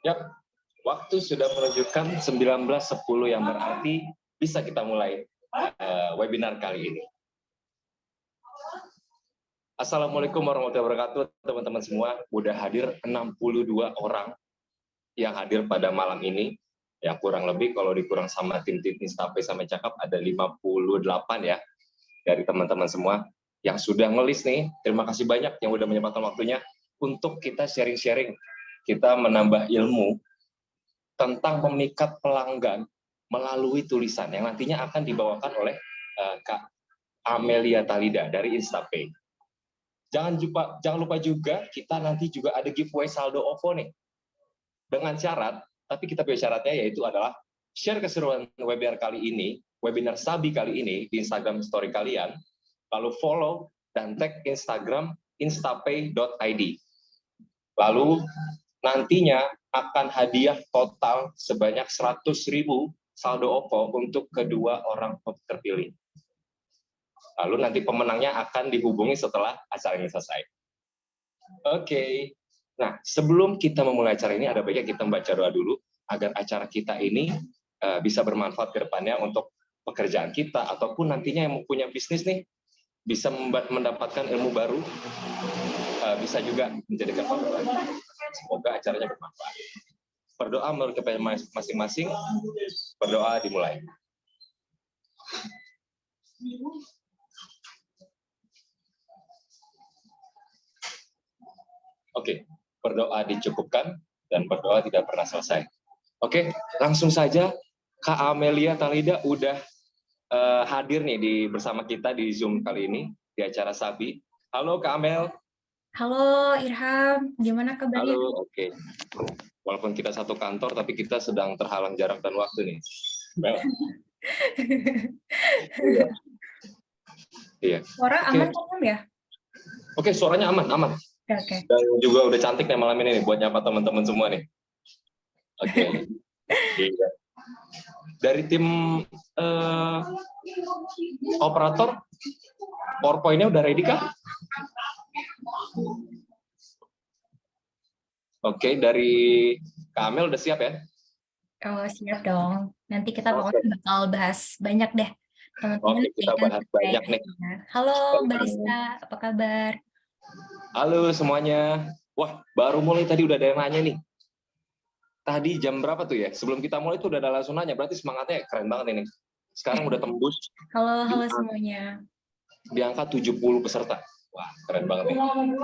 Yap, waktu sudah menunjukkan 19.10 yang berarti bisa kita mulai webinar kali ini. Assalamualaikum warahmatullahi wabarakatuh, teman-teman semua. Udah hadir 62 orang yang hadir pada malam ini. Ya kurang lebih kalau dikurang sama tim-tim Instapay sama Cakap ada 58 ya dari teman-teman semua yang sudah ngelis nih. Terima kasih banyak yang udah menyempatkan waktunya untuk kita sharing-sharing. Kita menambah ilmu tentang memikat pelanggan melalui tulisan yang nantinya akan dibawakan oleh Kak Amelia Talida dari Instapay. Jangan lupa juga kita nanti juga ada giveaway saldo OVO nih. Dengan syarat, tapi kita punya syaratnya yaitu adalah share keseruan webinar kali ini, webinar Sabi kali ini di Instagram story kalian, lalu follow dan tag Instagram instapay.id. Lalu nantinya akan hadiah total sebanyak 100.000 saldo OVO untuk kedua orang terpilih. Lalu nanti pemenangnya akan dihubungi setelah acara ini selesai. Oke. Nah, sebelum kita memulai acara ini, ada baiknya kita membaca doa dulu, agar acara kita ini bisa bermanfaat ke depannya untuk pekerjaan kita, ataupun nantinya yang punya bisnis nih, bisa mendapatkan ilmu baru, bisa juga menjadi kepanduan. Semoga acaranya bermanfaat. Berdoa menurut kepada masing-masing, berdoa dimulai. Oke, berdoa dicukupkan dan berdoa tidak pernah selesai. Oke, langsung saja Kak Amelia Talida udah hadir nih bersama kita di Zoom kali ini di acara Sabi. Halo Kak Amel. Halo Irham, gimana kabarnya? Halo, oke. Walaupun kita satu kantor, tapi kita sedang terhalang jarak dan waktu nih. Mel. Iya. Suara aman kan ya? Oke, suaranya aman. Oke. Dan juga udah cantik nih malam ini nih buat nyapa teman-teman semua nih. Oke. Iya. Dari tim operator, PowerPoint-nya udah ready kah? Oke, dari Kak Amel udah siap ya? Oh, siap dong. Nanti kita pokoknya bakal bahas banyak deh. Teman-teman. Oke, kita bahas banyak nih. Halo Mbak Rizka, apa kabar? Halo semuanya. Wah, baru mulai tadi udah ada yang nanya nih. Tadi jam berapa tuh ya? Sebelum kita mulai tuh udah ada langsung nanya, berarti semangatnya keren banget ini. Sekarang udah tembus. Halo semuanya. Di angka 70 peserta. Wah, keren banget nih.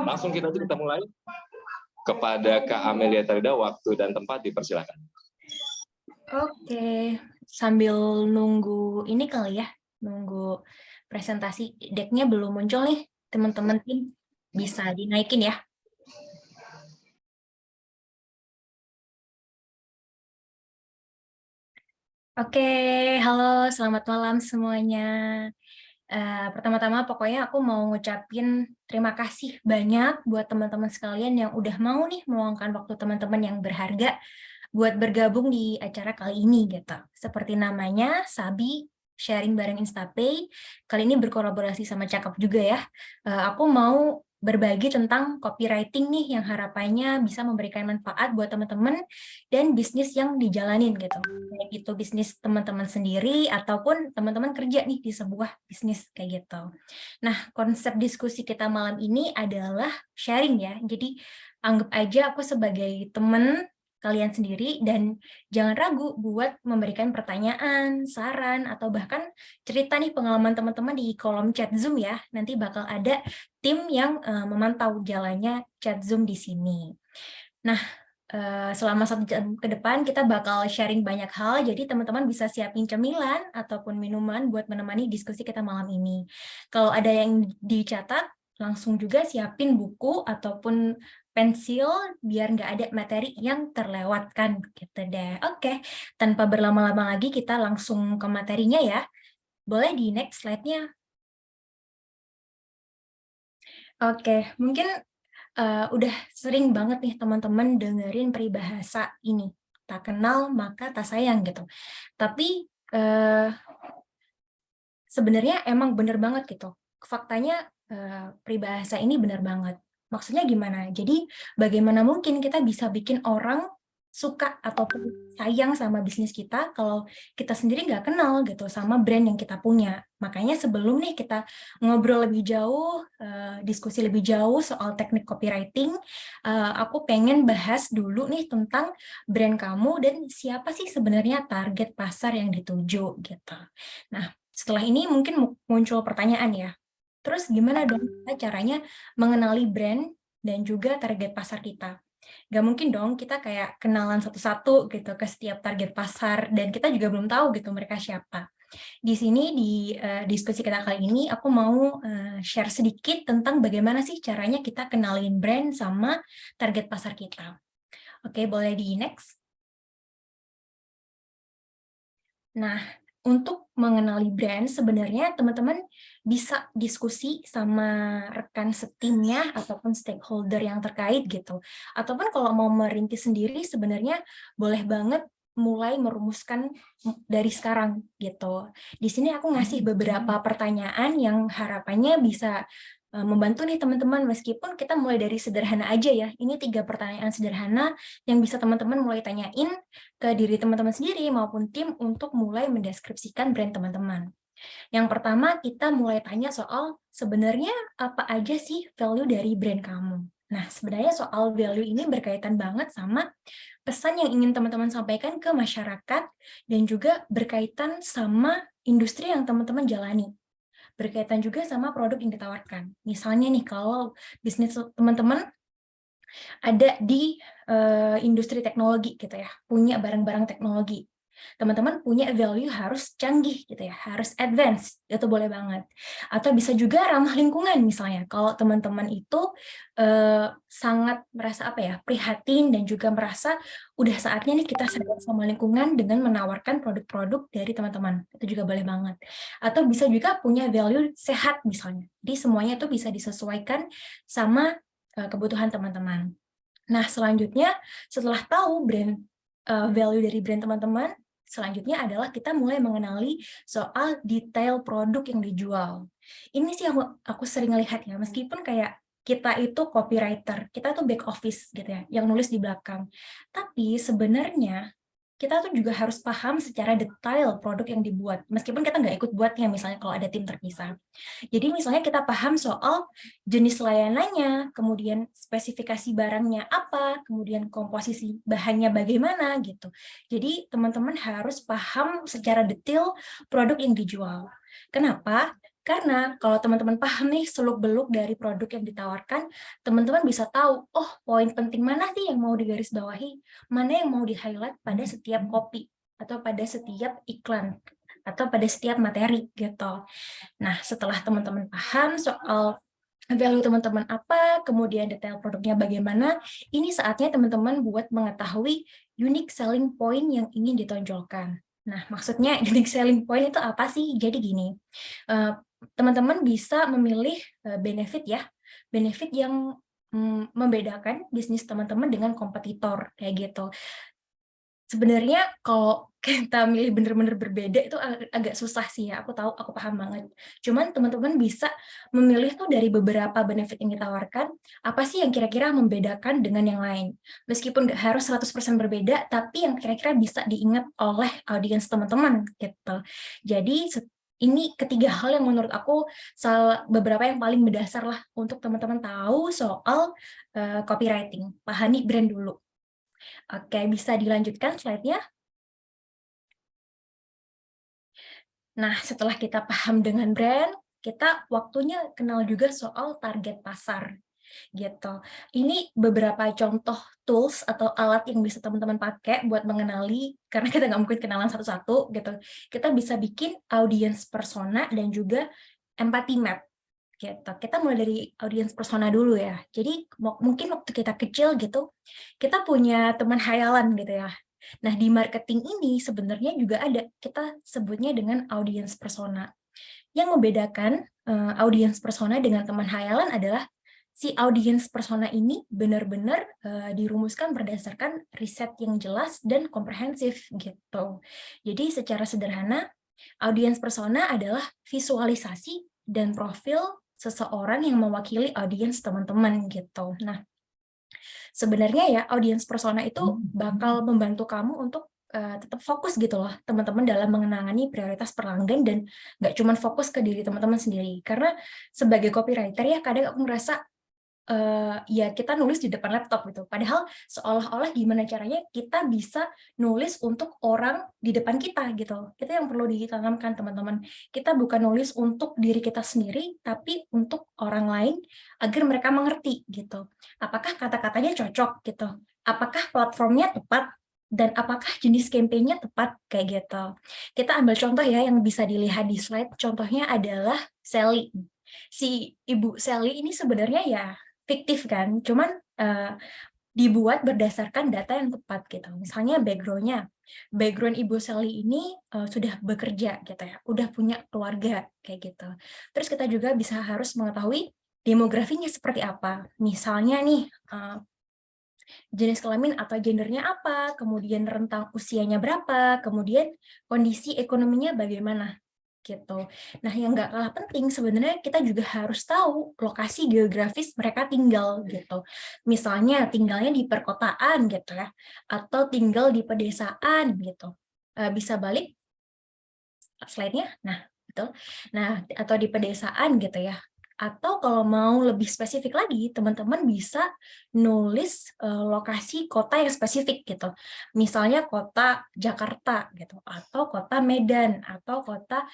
Langsung kita mulai. Kepada Kak Amelia Talida, waktu dan tempat dipersilakan. Oke, sambil nunggu ini kali ya, nunggu presentasi decknya belum muncul nih, teman-teman tim bisa dinaikin ya. Oke, halo, selamat malam semuanya. Pertama-tama pokoknya aku mau ngucapin terima kasih banyak buat teman-teman sekalian yang udah mau nih meluangkan waktu teman-teman yang berharga buat bergabung di acara kali ini gitu. Seperti namanya, Sabi sharing bareng Instapay. Kali ini berkolaborasi sama Cakap juga ya. Aku mau berbagi tentang copywriting nih yang harapannya bisa memberikan manfaat buat teman-teman dan bisnis yang dijalanin gitu. Baik itu bisnis teman-teman sendiri ataupun teman-teman kerja nih di sebuah bisnis kayak gitu. Nah, konsep diskusi kita malam ini adalah sharing ya. Jadi anggap aja aku sebagai teman kalian sendiri dan jangan ragu buat memberikan pertanyaan, saran, atau bahkan cerita nih pengalaman teman-teman di kolom chat Zoom ya. Nanti bakal ada tim yang memantau jalannya chat Zoom di sini. Nah, selama 1 jam ke depan kita bakal sharing banyak hal, jadi teman-teman bisa siapin cemilan ataupun minuman buat menemani diskusi kita malam ini. Kalau ada yang dicatat, langsung juga siapin buku ataupun pensil biar nggak ada materi yang terlewatkan gitu deh. Oke, tanpa berlama-lama lagi kita langsung ke materinya ya. Boleh di next slide-nya. Oke, mungkin udah sering banget nih teman-teman dengerin peribahasa ini. Tak kenal maka tak sayang gitu. Tapi sebenarnya emang bener banget gitu. Faktanya peribahasa ini bener banget. Maksudnya gimana? Jadi bagaimana mungkin kita bisa bikin orang suka ataupun sayang sama bisnis kita kalau kita sendiri nggak kenal gitu sama brand yang kita punya. Makanya sebelum nih kita ngobrol lebih jauh, diskusi lebih jauh soal teknik copywriting, aku pengen bahas dulu nih tentang brand kamu dan siapa sih sebenarnya target pasar yang dituju gitu. Nah, setelah ini mungkin muncul pertanyaan ya, terus gimana dong caranya mengenali brand dan juga target pasar kita? Gak mungkin dong kita kayak kenalan satu-satu gitu ke setiap target pasar dan kita juga belum tahu gitu mereka siapa. Di sini di diskusi kita kali ini aku mau share sedikit tentang bagaimana sih caranya kita kenalin brand sama target pasar kita. Oke, boleh di next. Nah, untuk mengenali brand sebenarnya teman-teman bisa diskusi sama rekan setimnya ataupun stakeholder yang terkait gitu. Ataupun kalau mau merintis sendiri sebenarnya boleh banget mulai merumuskan dari sekarang gitu. Di sini aku ngasih beberapa pertanyaan yang harapannya bisa membantu nih teman-teman meskipun kita mulai dari sederhana aja ya. Ini 3 pertanyaan sederhana yang bisa teman-teman mulai tanyain ke diri teman-teman sendiri maupun tim untuk mulai mendeskripsikan brand teman-teman. Yang pertama, kita mulai tanya soal sebenarnya apa aja sih value dari brand kamu. Nah, sebenarnya soal value ini berkaitan banget sama pesan yang ingin teman-teman sampaikan ke masyarakat dan juga berkaitan sama industri yang teman-teman jalani. Berkaitan juga sama produk yang ditawarkan. Misalnya nih, kalau bisnis teman-teman ada di industri teknologi gitu ya, punya barang-barang teknologi. Teman-teman punya value harus canggih gitu ya, harus advance, itu boleh banget. Atau bisa juga ramah lingkungan misalnya, kalau teman-teman itu sangat merasa apa ya, prihatin dan juga merasa udah saatnya nih kita sadar sama lingkungan dengan menawarkan produk-produk dari teman-teman, itu juga boleh banget. Atau bisa juga punya value sehat misalnya, jadi semuanya itu bisa disesuaikan sama kebutuhan teman-teman. Nah, selanjutnya setelah tahu value dari brand teman-teman, selanjutnya adalah kita mulai mengenali soal detail produk yang dijual. Ini sih aku sering lihat ya, meskipun kayak kita itu copywriter, kita tuh back office gitu ya, yang nulis di belakang. Tapi sebenarnya kita tuh juga harus paham secara detail produk yang dibuat, meskipun kita nggak ikut buatnya, misalnya kalau ada tim terpisah. Jadi misalnya kita paham soal jenis layanannya, kemudian spesifikasi barangnya apa, kemudian komposisi bahannya bagaimana gitu. Jadi teman-teman harus paham secara detail produk yang dijual. Kenapa? Karena kalau teman-teman paham nih seluk-beluk dari produk yang ditawarkan, teman-teman bisa tahu, oh poin penting mana sih yang mau digarisbawahi, mana yang mau di-highlight pada setiap copy, atau pada setiap iklan, atau pada setiap materi gitu. Nah, setelah teman-teman paham soal value teman-teman apa, kemudian detail produknya bagaimana, ini saatnya teman-teman buat mengetahui unique selling point yang ingin ditonjolkan. Nah, maksudnya unique selling point itu apa sih? Jadi gini, teman-teman bisa memilih benefit ya, benefit yang membedakan bisnis teman-teman dengan kompetitor, kayak gitu. Sebenarnya kalau kita milih bener-bener berbeda itu agak susah sih ya, aku tahu, aku paham banget. Cuman teman-teman bisa memilih tuh dari beberapa benefit yang ditawarkan, apa sih yang kira-kira membedakan dengan yang lain. Meskipun nggak harus 100% berbeda, tapi yang kira-kira bisa diingat oleh audiens teman-teman gitu. Jadi ini ketiga hal yang menurut aku beberapa yang paling mendasar lah untuk teman-teman tahu soal copywriting. Pahami brand dulu. Oke, bisa dilanjutkan slide-nya. Nah, setelah kita paham dengan brand, kita waktunya kenal juga soal target pasar gitu. Ini beberapa contoh tools atau alat yang bisa teman-teman pakai buat mengenali, karena kita nggak mungkin kenalan satu-satu gitu. Kita bisa bikin audience persona dan juga empathy map gitu. Kita mulai dari audience persona dulu ya. Jadi mungkin waktu kita kecil gitu, kita punya teman hayalan gitu ya. Nah, di marketing ini sebenarnya juga ada, kita sebutnya dengan audience persona. Yang membedakan audience persona dengan teman hayalan adalah si audience persona ini benar-benar dirumuskan berdasarkan riset yang jelas dan komprehensif gitu. Jadi secara sederhana, audience persona adalah visualisasi dan profil seseorang yang mewakili audiens teman-teman gitu. Nah, sebenarnya ya audience persona itu bakal membantu kamu untuk tetap fokus gitu loh teman-teman dalam mengenangani prioritas pelanggan dan nggak cuma fokus ke diri teman-teman sendiri. Karena sebagai copywriter ya kadang aku ngerasa ya kita nulis di depan laptop gitu. Padahal seolah-olah gimana caranya kita bisa nulis untuk orang di depan kita gitu. Itu yang perlu ditanamkan teman-teman. Kita bukan nulis untuk diri kita sendiri, tapi untuk orang lain agar mereka mengerti gitu. Apakah kata-katanya cocok gitu? Apakah platformnya tepat? Dan apakah jenis campaign-nya tepat kayak gitu. Kita ambil contoh ya yang bisa dilihat di slide. Contohnya adalah Sally. Si Ibu Sally ini sebenarnya ya fiktif kan, cuman dibuat berdasarkan data yang tepat gitu. Misalnya background Ibu Sally ini sudah bekerja gitu ya, udah punya keluarga kayak gitu. Terus kita juga bisa harus mengetahui demografinya seperti apa. Misalnya nih jenis kelamin atau gendernya apa, kemudian rentang usianya berapa, kemudian kondisi ekonominya bagaimana gitu. Nah, yang nggak kalah penting sebenarnya kita juga harus tahu lokasi geografis mereka tinggal gitu. Misalnya tinggalnya di perkotaan gitu ya, atau tinggal di pedesaan gitu. Bisa balik slide-nya. Nah, betul. Nah, atau di pedesaan gitu ya. Atau kalau mau lebih spesifik lagi, teman-teman bisa nulis lokasi kota yang spesifik gitu. Misalnya kota Jakarta gitu, atau kota Medan, atau kota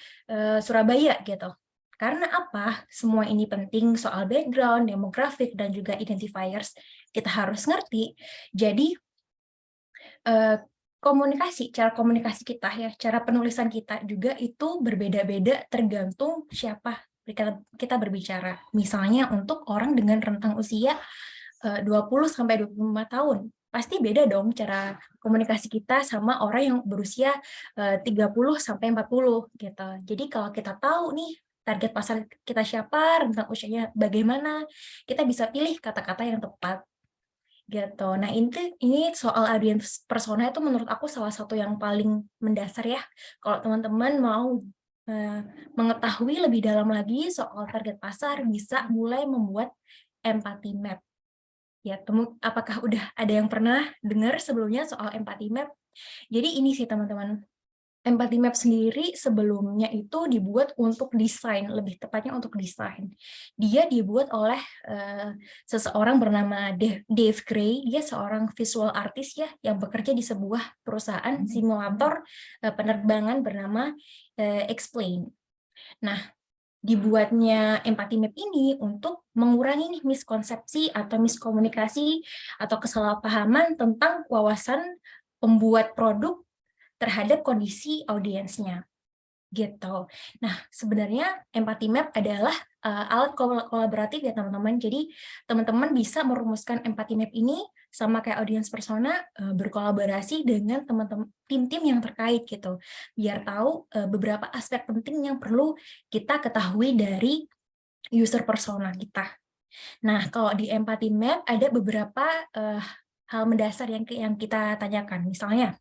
Surabaya gitu. Karena apa? Semua ini penting soal background, demografik, dan juga identifiers. Kita harus ngerti. Jadi, cara komunikasi kita ya, cara penulisan kita juga itu berbeda-beda tergantung siapa kita berbicara. Misalnya untuk orang dengan rentang usia 20 sampai 25 tahun, pasti beda dong cara komunikasi kita sama orang yang berusia 30 sampai 40 gitu. Jadi kalau kita tahu nih target pasar kita siapa, rentang usianya bagaimana, kita bisa pilih kata-kata yang tepat gitu. Nah, ini soal audience persona itu menurut aku salah satu yang paling mendasar ya. Kalau teman-teman mau mengetahui lebih dalam lagi soal target pasar, bisa mulai membuat empathy map. Ya, apakah udah ada yang pernah dengar sebelumnya soal empathy map? Jadi ini sih teman-teman. Empathy map sendiri sebelumnya itu dibuat untuk desain, lebih tepatnya untuk desain. Dia dibuat oleh seseorang bernama Dave Gray. Dia seorang visual artist ya yang bekerja di sebuah perusahaan simulator penerbangan bernama Explain. Nah, dibuatnya empathy map ini untuk mengurangi nih miskonsepsi atau miskomunikasi atau kesalahpahaman tentang wawasan pembuat produk terhadap kondisi audiensnya gitu. Nah, sebenarnya empathy map adalah alat kolaboratif ya teman-teman. Jadi teman-teman bisa merumuskan empathy map ini sama kayak audience persona berkolaborasi dengan teman-teman tim-tim yang terkait gitu. Biar tahu beberapa aspek penting yang perlu kita ketahui dari user persona kita. Nah, kalau di empathy map ada beberapa hal mendasar yang kita tanyakan. Misalnya,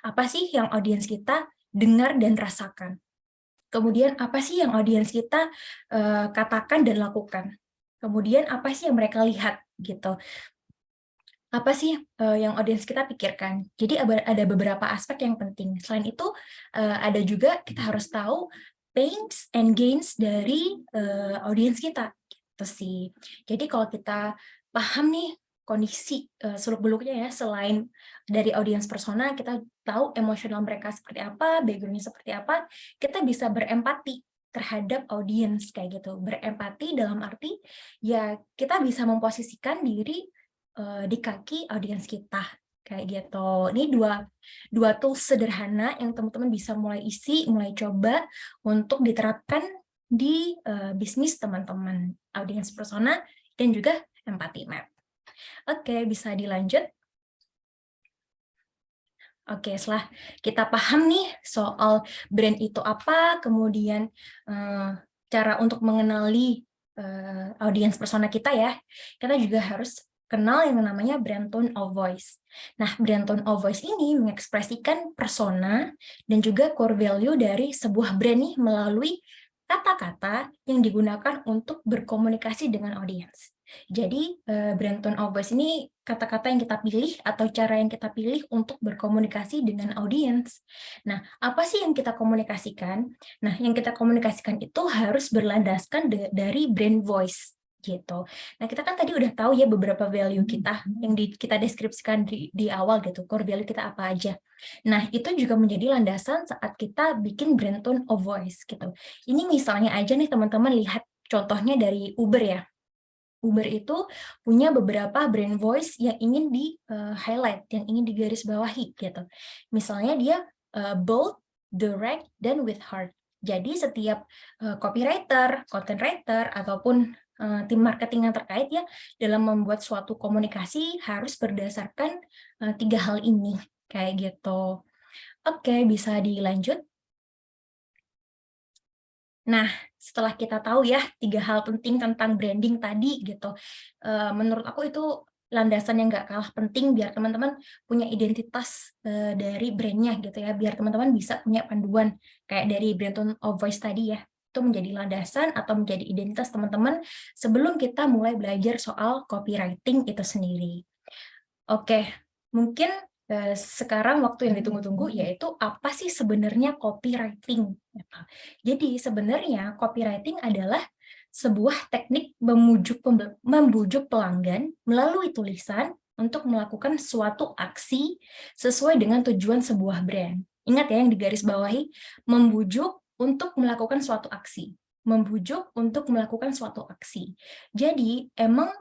apa sih yang audiens kita dengar dan rasakan? Kemudian apa sih yang audiens kita katakan dan lakukan? Kemudian apa sih yang mereka lihat gitu? Apa sih yang audiens kita pikirkan? Jadi ada beberapa aspek yang penting. Selain itu ada juga kita harus tahu pains and gains dari audiens kita. Gitu sih. Jadi kalau kita paham nih kondisi seluk-beluknya ya, selain dari audiens persona, kita tahu emosional mereka seperti apa, background-nya seperti apa, kita bisa berempati terhadap audiens kayak gitu. Berempati dalam arti ya kita bisa memposisikan diri di kaki audiens kita kayak gitu. Ini dua tools sederhana yang teman-teman bisa mulai isi, mulai coba untuk diterapkan di bisnis teman-teman, audiens persona dan juga empathy map. Oke, bisa dilanjut. Oke, setelah kita paham nih soal brand itu apa, kemudian cara untuk mengenali audiens persona kita ya, kita juga harus kenal yang namanya brand tone of voice. Nah, brand tone of voice ini mengekspresikan persona dan juga core value dari sebuah brand nih melalui kata-kata yang digunakan untuk berkomunikasi dengan audiens. Jadi, brand tone of voice ini kata-kata yang kita pilih atau cara yang kita pilih untuk berkomunikasi dengan audiens. Nah, apa sih yang kita komunikasikan? Nah, yang kita komunikasikan itu harus berlandaskan dari brand voice gitu. Nah, kita kan tadi udah tahu ya beberapa value kita yang kita deskripsikan di awal gitu, core value kita apa aja. Nah, itu juga menjadi landasan saat kita bikin brand tone of voice gitu. Ini misalnya aja nih teman-teman lihat contohnya dari Uber ya. Uber itu punya beberapa brand voice yang ingin di-highlight, yang ingin digarisbawahi gitu. Misalnya dia bold, direct, dan with heart. Jadi setiap copywriter, content writer, ataupun tim marketing yang terkait ya dalam membuat suatu komunikasi harus berdasarkan 3 hal ini kayak gitu. Oke, bisa dilanjut. Nah, setelah kita tahu ya 3 hal penting tentang branding tadi gitu, menurut aku itu landasan yang nggak kalah penting biar teman-teman punya identitas dari brandnya gitu ya, biar teman-teman bisa punya panduan kayak dari brand tone of voice tadi ya. Itu menjadi landasan atau menjadi identitas teman-teman sebelum kita mulai belajar soal copywriting itu sendiri. Oke, mungkin sekarang waktu yang ditunggu-tunggu yaitu apa sih sebenarnya copywriting? Gitu. Jadi sebenarnya copywriting adalah sebuah teknik membujuk pelanggan melalui tulisan untuk melakukan suatu aksi sesuai dengan tujuan sebuah brand. Ingat ya yang digarisbawahi, membujuk untuk melakukan suatu aksi. Membujuk untuk melakukan suatu aksi. Jadi emang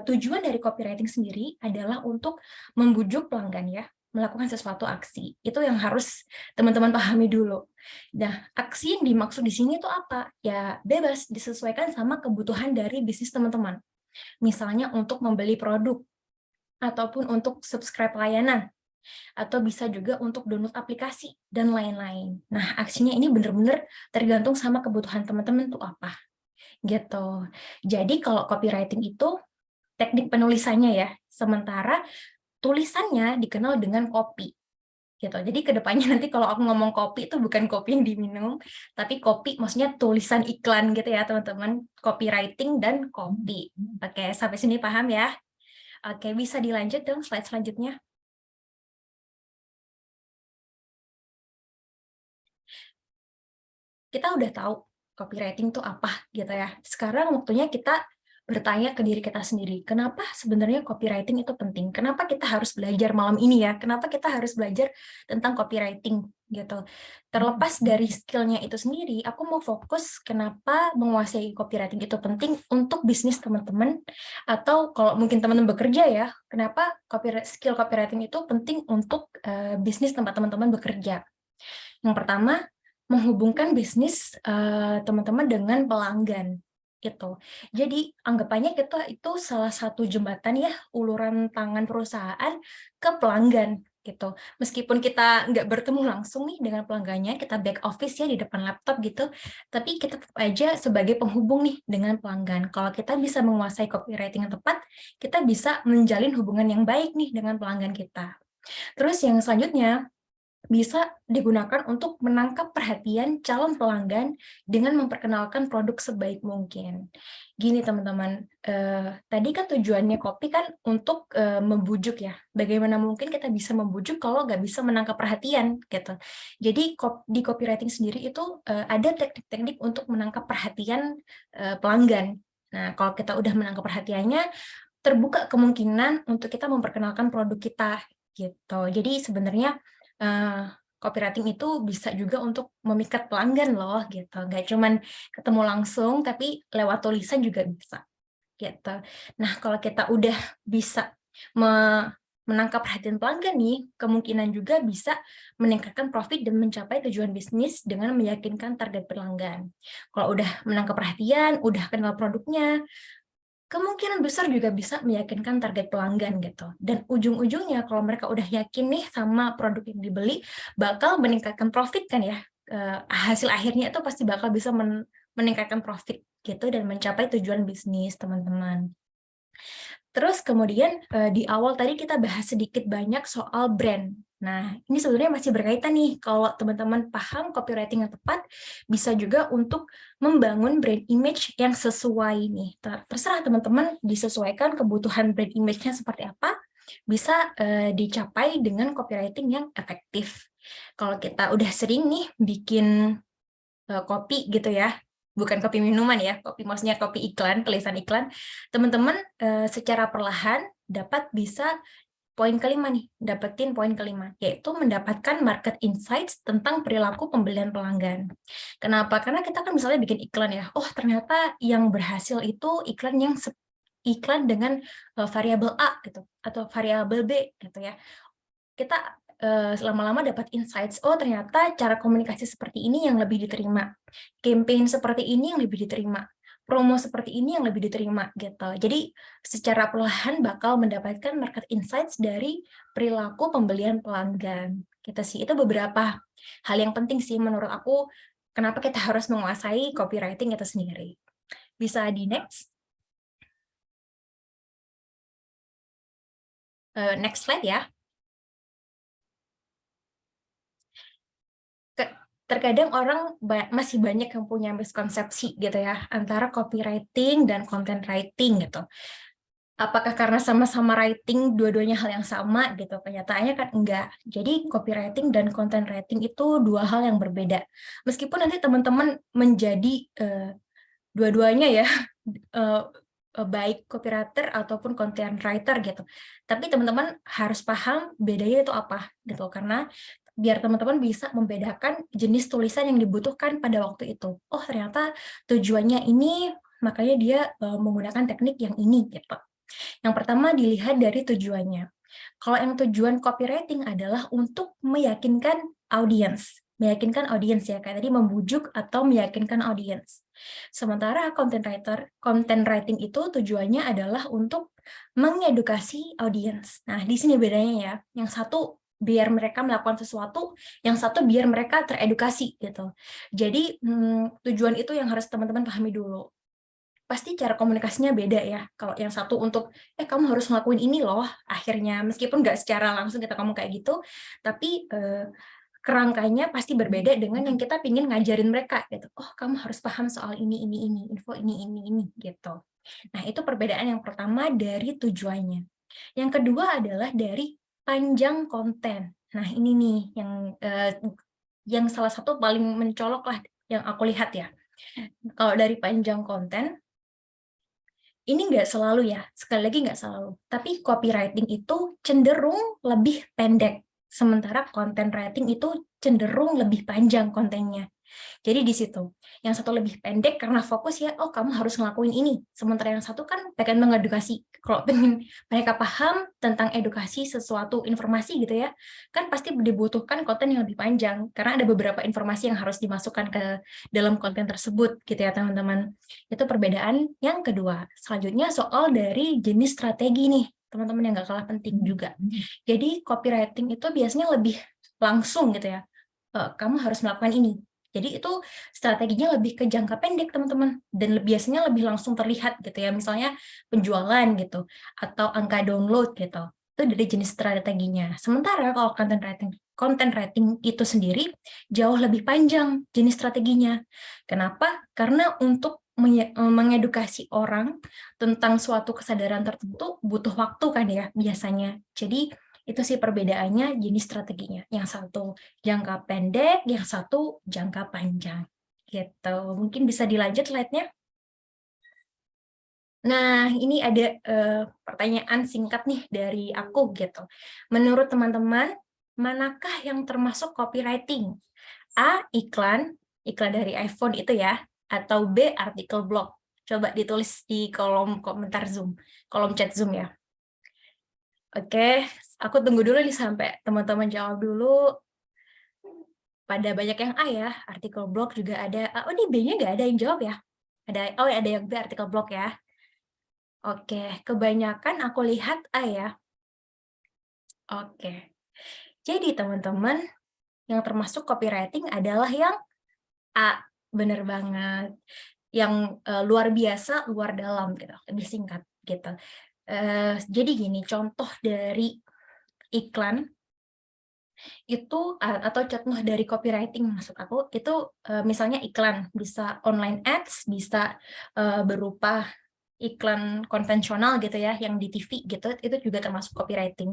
tujuan dari copywriting sendiri adalah untuk membujuk pelanggan ya, melakukan sesuatu aksi. Itu yang harus teman-teman pahami dulu. Nah, aksi yang dimaksud di sini itu apa? Ya, bebas disesuaikan sama kebutuhan dari bisnis teman-teman. Misalnya untuk membeli produk, ataupun untuk subscribe layanan, atau bisa juga untuk download aplikasi, dan lain-lain. Nah, aksinya ini benar-benar tergantung sama kebutuhan teman-teman tuh apa. Gitu. Jadi kalau copywriting itu teknik penulisannya ya, sementara tulisannya dikenal dengan copy. Gitu. Jadi kedepannya nanti kalau aku ngomong kopi itu bukan kopi yang diminum, tapi kopi maksudnya tulisan iklan gitu ya teman-teman, copywriting dan copy. Oke, sampai sini paham ya? Oke, bisa dilanjut dong slide selanjutnya. Kita udah tahu copywriting itu apa gitu ya. Sekarang waktunya kita bertanya ke diri kita sendiri, kenapa sebenarnya copywriting itu penting? Kenapa kita harus belajar malam ini ya? Kenapa kita harus belajar tentang copywriting gitu? Terlepas dari skillnya itu sendiri, aku mau fokus kenapa menguasai copywriting itu penting untuk bisnis teman-teman, atau kalau mungkin teman-teman bekerja ya, kenapa skill copywriting itu penting untuk bisnis tempat teman-teman bekerja. Yang pertama, menghubungkan bisnis teman-teman dengan pelanggan gitu. Jadi anggapannya kita itu salah satu jembatan ya, uluran tangan perusahaan ke pelanggan gitu. Meskipun kita nggak bertemu langsung nih dengan pelanggannya, kita back office ya di depan laptop gitu, tapi kita tetap aja sebagai penghubung nih dengan pelanggan. Kalau kita bisa menguasai copywriting yang tepat, kita bisa menjalin hubungan yang baik nih dengan pelanggan kita. Terus yang selanjutnya, bisa digunakan untuk menangkap perhatian calon pelanggan dengan memperkenalkan produk sebaik mungkin. Gini teman-teman, tadi kan tujuannya copy kan untuk membujuk ya. Bagaimana mungkin kita bisa membujuk kalau nggak bisa menangkap perhatian gitu. Jadi di copywriting sendiri itu ada teknik-teknik untuk menangkap perhatian pelanggan. Nah, kalau kita udah menangkap perhatiannya, terbuka kemungkinan untuk kita memperkenalkan produk kita gitu. Jadi sebenarnya copywriting itu bisa juga untuk memikat pelanggan loh gitu, nggak cuman ketemu langsung tapi lewat tulisan juga bisa gitu. Nah kalau kita udah bisa menangkap perhatian pelanggan nih, kemungkinan juga bisa meningkatkan profit dan mencapai tujuan bisnis dengan meyakinkan target pelanggan. Kalau udah menangkap perhatian, udah kenal produknya, kemungkinan besar juga bisa meyakinkan target pelanggan gitu. Dan ujung-ujungnya kalau mereka udah yakin nih sama produk yang dibeli, bakal meningkatkan profit kan ya. Hasil akhirnya itu pasti bakal bisa meningkatkan profit gitu dan mencapai tujuan bisnis teman-teman. Terus kemudian di awal tadi kita bahas sedikit banyak soal brand. Nah, ini sebenarnya masih berkaitan nih, kalau teman-teman paham copywriting yang tepat, bisa juga untuk membangun brand image yang sesuai nih. Terserah teman-teman disesuaikan kebutuhan brand image-nya seperti apa, bisa dicapai dengan copywriting yang efektif. Kalau kita udah sering nih bikin kopi gitu ya, bukan kopi minuman ya, kopi maksudnya kopi iklan, tulisan iklan, teman-teman secara perlahan dapat bisa poin kelima nih, dapetin poin kelima, yaitu mendapatkan market insights tentang perilaku pembelian pelanggan. Kenapa? Karena kita kan misalnya bikin iklan ya, oh ternyata yang berhasil itu iklan dengan variabel A gitu, atau variabel B gitu ya. Kita lama-lama dapat insights, oh ternyata cara komunikasi seperti ini yang lebih diterima, campaign seperti ini yang lebih diterima, promo seperti ini yang lebih diterima gitu. Jadi secara perlahan bakal mendapatkan market insights dari perilaku pembelian pelanggan. Gitu sih, itu beberapa hal yang penting sih menurut aku kenapa kita harus menguasai copywriting itu sendiri. Bisa di next. Next slide ya. Terkadang orang masih banyak yang punya miskonsepsi gitu ya antara copywriting dan content writing gitu. Apakah karena sama-sama writing dua-duanya hal yang sama gitu? Kenyataannya kan enggak. Jadi copywriting dan content writing itu dua hal yang berbeda. Meskipun nanti teman-teman menjadi dua-duanya ya baik copywriter ataupun content writer gitu. Tapi teman-teman harus paham bedanya itu apa gitu, karena biar teman-teman bisa membedakan jenis tulisan yang dibutuhkan pada waktu itu. Oh, ternyata tujuannya ini, makanya dia menggunakan teknik yang ini gitu. Yang pertama dilihat dari tujuannya. Kalau yang tujuan copywriting adalah untuk meyakinkan audiens. Meyakinkan audiens ya, kayak tadi membujuk atau meyakinkan audiens. Sementara content writing itu tujuannya adalah untuk mengedukasi audiens. Nah, di sini bedanya ya. Yang satu biar mereka melakukan sesuatu, yang satu biar mereka teredukasi gitu. Jadi tujuan itu yang harus teman-teman pahami dulu. Pasti cara komunikasinya beda ya. Kalau yang satu untuk, kamu harus ngelakuin ini loh, akhirnya meskipun nggak secara langsung kita ngomong kayak gitu, tapi kerangkanya pasti berbeda dengan yang kita pingin ngajarin mereka gitu. Oh, kamu harus paham soal ini, info ini, gitu. Nah, itu perbedaan yang pertama dari tujuannya. Yang kedua adalah dari panjang konten. Nah, ini nih yang salah satu paling mencolok lah yang aku lihat ya. Kalau dari panjang konten, ini nggak selalu ya, sekali lagi nggak selalu. Tapi copywriting itu cenderung lebih pendek, sementara content writing itu cenderung lebih panjang kontennya. Jadi di situ, yang satu lebih pendek karena fokus ya, oh kamu harus ngelakuin ini. Sementara yang satu kan pengen mengedukasi. Kalau pengen mereka paham tentang edukasi sesuatu informasi gitu ya, kan pasti dibutuhkan konten yang lebih panjang. Karena ada beberapa informasi yang harus dimasukkan ke dalam konten tersebut gitu ya teman-teman. Itu perbedaan yang kedua. Selanjutnya soal dari jenis strategi nih, teman-teman yang nggak kalah penting juga. Jadi copywriting itu biasanya lebih langsung gitu ya. Kamu harus melakukan ini. Jadi itu strateginya lebih ke jangka pendek teman-teman, dan biasanya lebih langsung terlihat gitu ya, misalnya penjualan gitu, atau angka download gitu, itu dari jenis strateginya. Sementara kalau content writing itu sendiri jauh lebih panjang jenis strateginya. Kenapa? Karena untuk mengedukasi orang tentang suatu kesadaran tertentu butuh waktu kan ya biasanya. Jadi itu sih perbedaannya jenis strateginya. Yang satu jangka pendek, yang satu jangka panjang. Gitu. Mungkin bisa dilanjut slide-nya. Nah, ini ada pertanyaan singkat nih dari aku gitu. Menurut teman-teman, manakah yang termasuk copywriting? A, iklan dari iPhone itu ya, atau B, artikel blog. Coba ditulis di kolom komentar Zoom, kolom chat Zoom ya. Oke, aku tunggu dulu nih sampai teman-teman jawab dulu. Pada banyak yang A ya, artikel blog juga ada. Oh, ini B-nya nggak ada yang jawab ya? Ada yang B, artikel blog ya. Oke, kebanyakan aku lihat A ya. Oke, jadi teman-teman, yang termasuk copywriting adalah yang A, bener banget. Yang luar biasa, luar dalam gitu, lebih singkat gitu. Jadi gini, contoh dari iklan Itu atau contoh dari copywriting maksud aku itu misalnya iklan, bisa online ads, bisa berupa iklan konvensional gitu ya, yang di TV gitu, itu juga termasuk copywriting.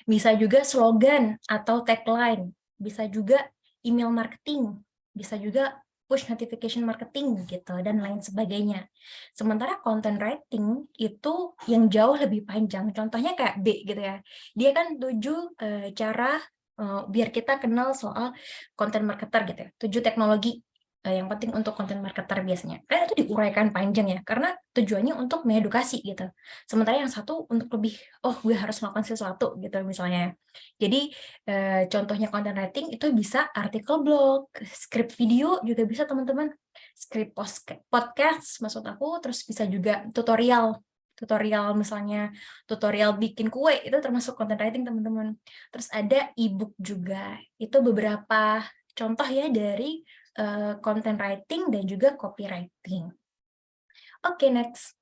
Bisa juga slogan atau tagline, bisa juga email marketing, bisa juga push notification marketing gitu, dan lain sebagainya. Sementara content writing itu yang jauh lebih panjang, contohnya kayak B gitu ya. Dia kan 7 cara biar kita kenal soal content marketer gitu ya, 7 teknologi yang penting untuk content marketer biasanya. Kan itu diuraikan panjang ya, karena tujuannya untuk mengedukasi gitu. Sementara yang satu untuk lebih, oh gue harus melakukan sesuatu gitu misalnya. Jadi contohnya content writing itu bisa artikel blog, script video juga bisa teman-teman, script podcast maksud aku, terus bisa juga tutorial misalnya tutorial bikin kue itu termasuk content writing teman-teman. Terus ada ebook juga, itu beberapa contoh ya dari content writing dan juga copywriting. Oke, next.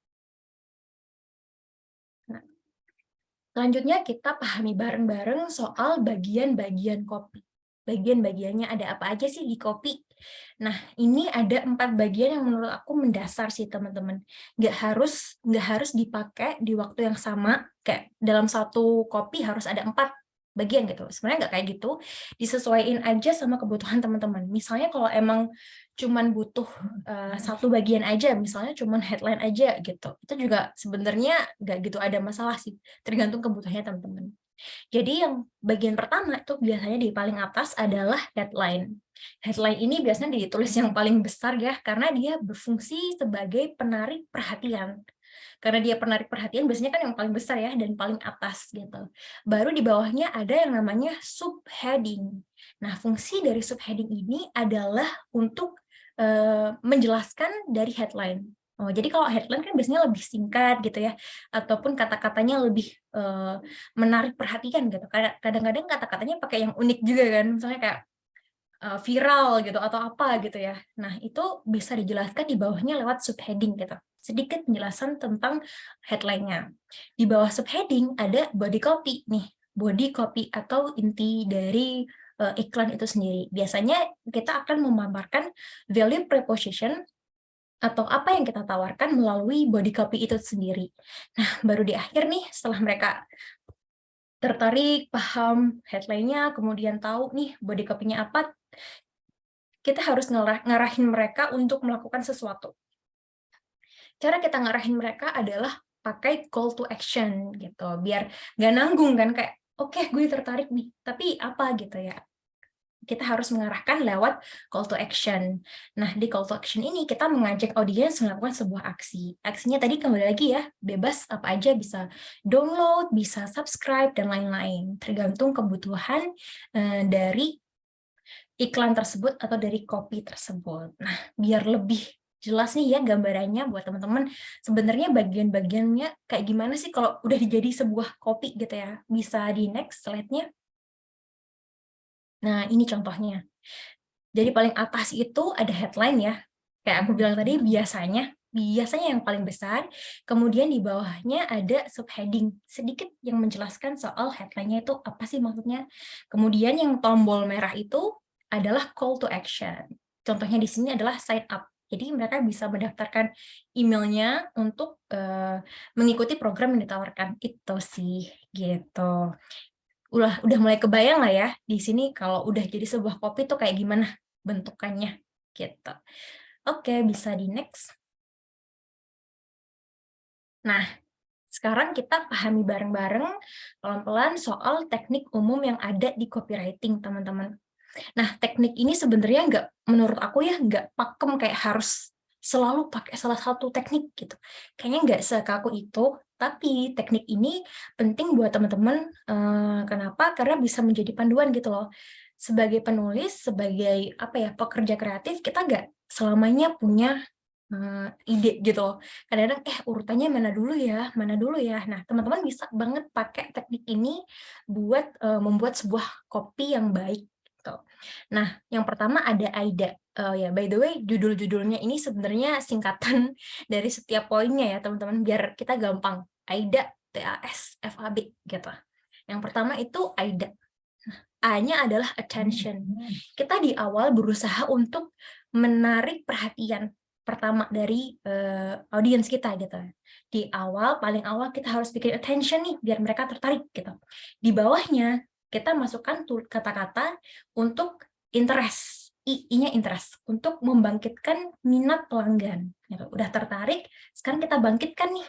Nah, selanjutnya kita pahami bareng-bareng soal bagian-bagian copy. Bagian-bagiannya ada apa aja sih di copy? Nah, ini ada 4 bagian yang menurut aku mendasar sih teman-teman. Nggak harus dipakai di waktu yang sama, kayak dalam satu copy harus ada 4 bagian gitu. Sebenarnya nggak kayak gitu, disesuaikan aja sama kebutuhan teman-teman. Misalnya kalau emang cuman butuh satu bagian aja, misalnya cuman headline aja gitu, itu juga sebenarnya nggak gitu ada masalah sih, tergantung kebutuhannya teman-teman. Jadi yang bagian pertama itu biasanya di paling atas adalah headline. Headline ini biasanya ditulis yang paling besar ya, karena dia berfungsi sebagai penarik perhatian. Karena dia penarik perhatian biasanya kan yang paling besar ya, dan paling atas gitu. Baru di bawahnya ada yang namanya subheading. Nah, fungsi dari subheading ini adalah untuk menjelaskan dari headline. Oh, jadi kalau headline kan biasanya lebih singkat gitu ya, ataupun kata-katanya lebih menarik perhatian gitu. Kadang-kadang kata-katanya pakai yang unik juga kan, misalnya kayak viral gitu atau apa gitu ya. Nah, itu bisa dijelaskan di bawahnya lewat subheading gitu. Sedikit penjelasan tentang headline-nya. Di bawah subheading ada body copy nih. Body copy atau inti dari iklan itu sendiri. Biasanya kita akan memaparkan value proposition atau apa yang kita tawarkan melalui body copy itu sendiri. Nah, baru di akhir nih, setelah mereka tertarik, paham headline-nya, kemudian tahu nih body copy-nya apa, kita harus ngarahin mereka untuk melakukan sesuatu. Cara kita ngarahin mereka adalah pakai call to action gitu, biar nggak nanggung kan, kayak oke, gue tertarik nih, tapi apa gitu ya. Kita harus mengarahkan lewat call to action. Nah, di call to action ini kita mengajak audiens melakukan sebuah aksi. Aksinya tadi kembali lagi ya, bebas apa aja, bisa download, bisa subscribe, dan lain-lain. Tergantung kebutuhan dari iklan tersebut atau dari copy tersebut. Nah, biar lebih jelas nih ya gambarannya buat teman-teman, sebenarnya bagian-bagiannya kayak gimana sih kalau udah jadi sebuah copy gitu ya. Bisa di next slide-nya. Nah, ini contohnya. Jadi paling atas itu ada headline ya. Kayak aku bilang tadi, biasanya yang paling besar, kemudian di bawahnya ada subheading, sedikit yang menjelaskan soal headline-nya itu apa sih maksudnya. Kemudian yang tombol merah itu adalah call to action. Contohnya di sini adalah sign up. Jadi mereka bisa mendaftarkan emailnya untuk mengikuti program yang ditawarkan. Itu sih, gitu. Udah mulai kebayang lah ya di sini kalau udah jadi sebuah copy tuh kayak gimana bentukannya gitu. Oke, bisa di next. Nah, sekarang kita pahami bareng-bareng pelan-pelan soal teknik umum yang ada di copywriting, teman-teman. Nah, teknik ini sebenarnya menurut aku ya, nggak pakem kayak harus selalu pakai salah satu teknik gitu. Kayaknya nggak sekaku itu, tapi teknik ini penting buat teman-teman. Kenapa? Karena bisa menjadi panduan gitu loh. Sebagai penulis, sebagai apa ya, pekerja kreatif, kita nggak selamanya punya ide gitu loh. Kadang-kadang urutannya mana dulu ya. Nah, teman-teman bisa banget pakai teknik ini buat membuat sebuah copy yang baik gitu. Nah, yang pertama ada AIDA. Ya, by the way, judul-judulnya ini sebenarnya singkatan dari setiap poinnya ya, teman-teman, biar kita gampang. AIDA, TAS, FAB gitu. Yang pertama itu AIDA. A-nya adalah attention. Kita di awal berusaha untuk menarik perhatian pertama dari audiens kita gitu. Di awal, paling awal kita harus bikin attention nih biar mereka tertarik gitu. Di bawahnya kita masukkan kata-kata untuk interest. I-nya interest untuk membangkitkan minat pelanggan. Gitu. Udah tertarik, sekarang kita bangkitkan nih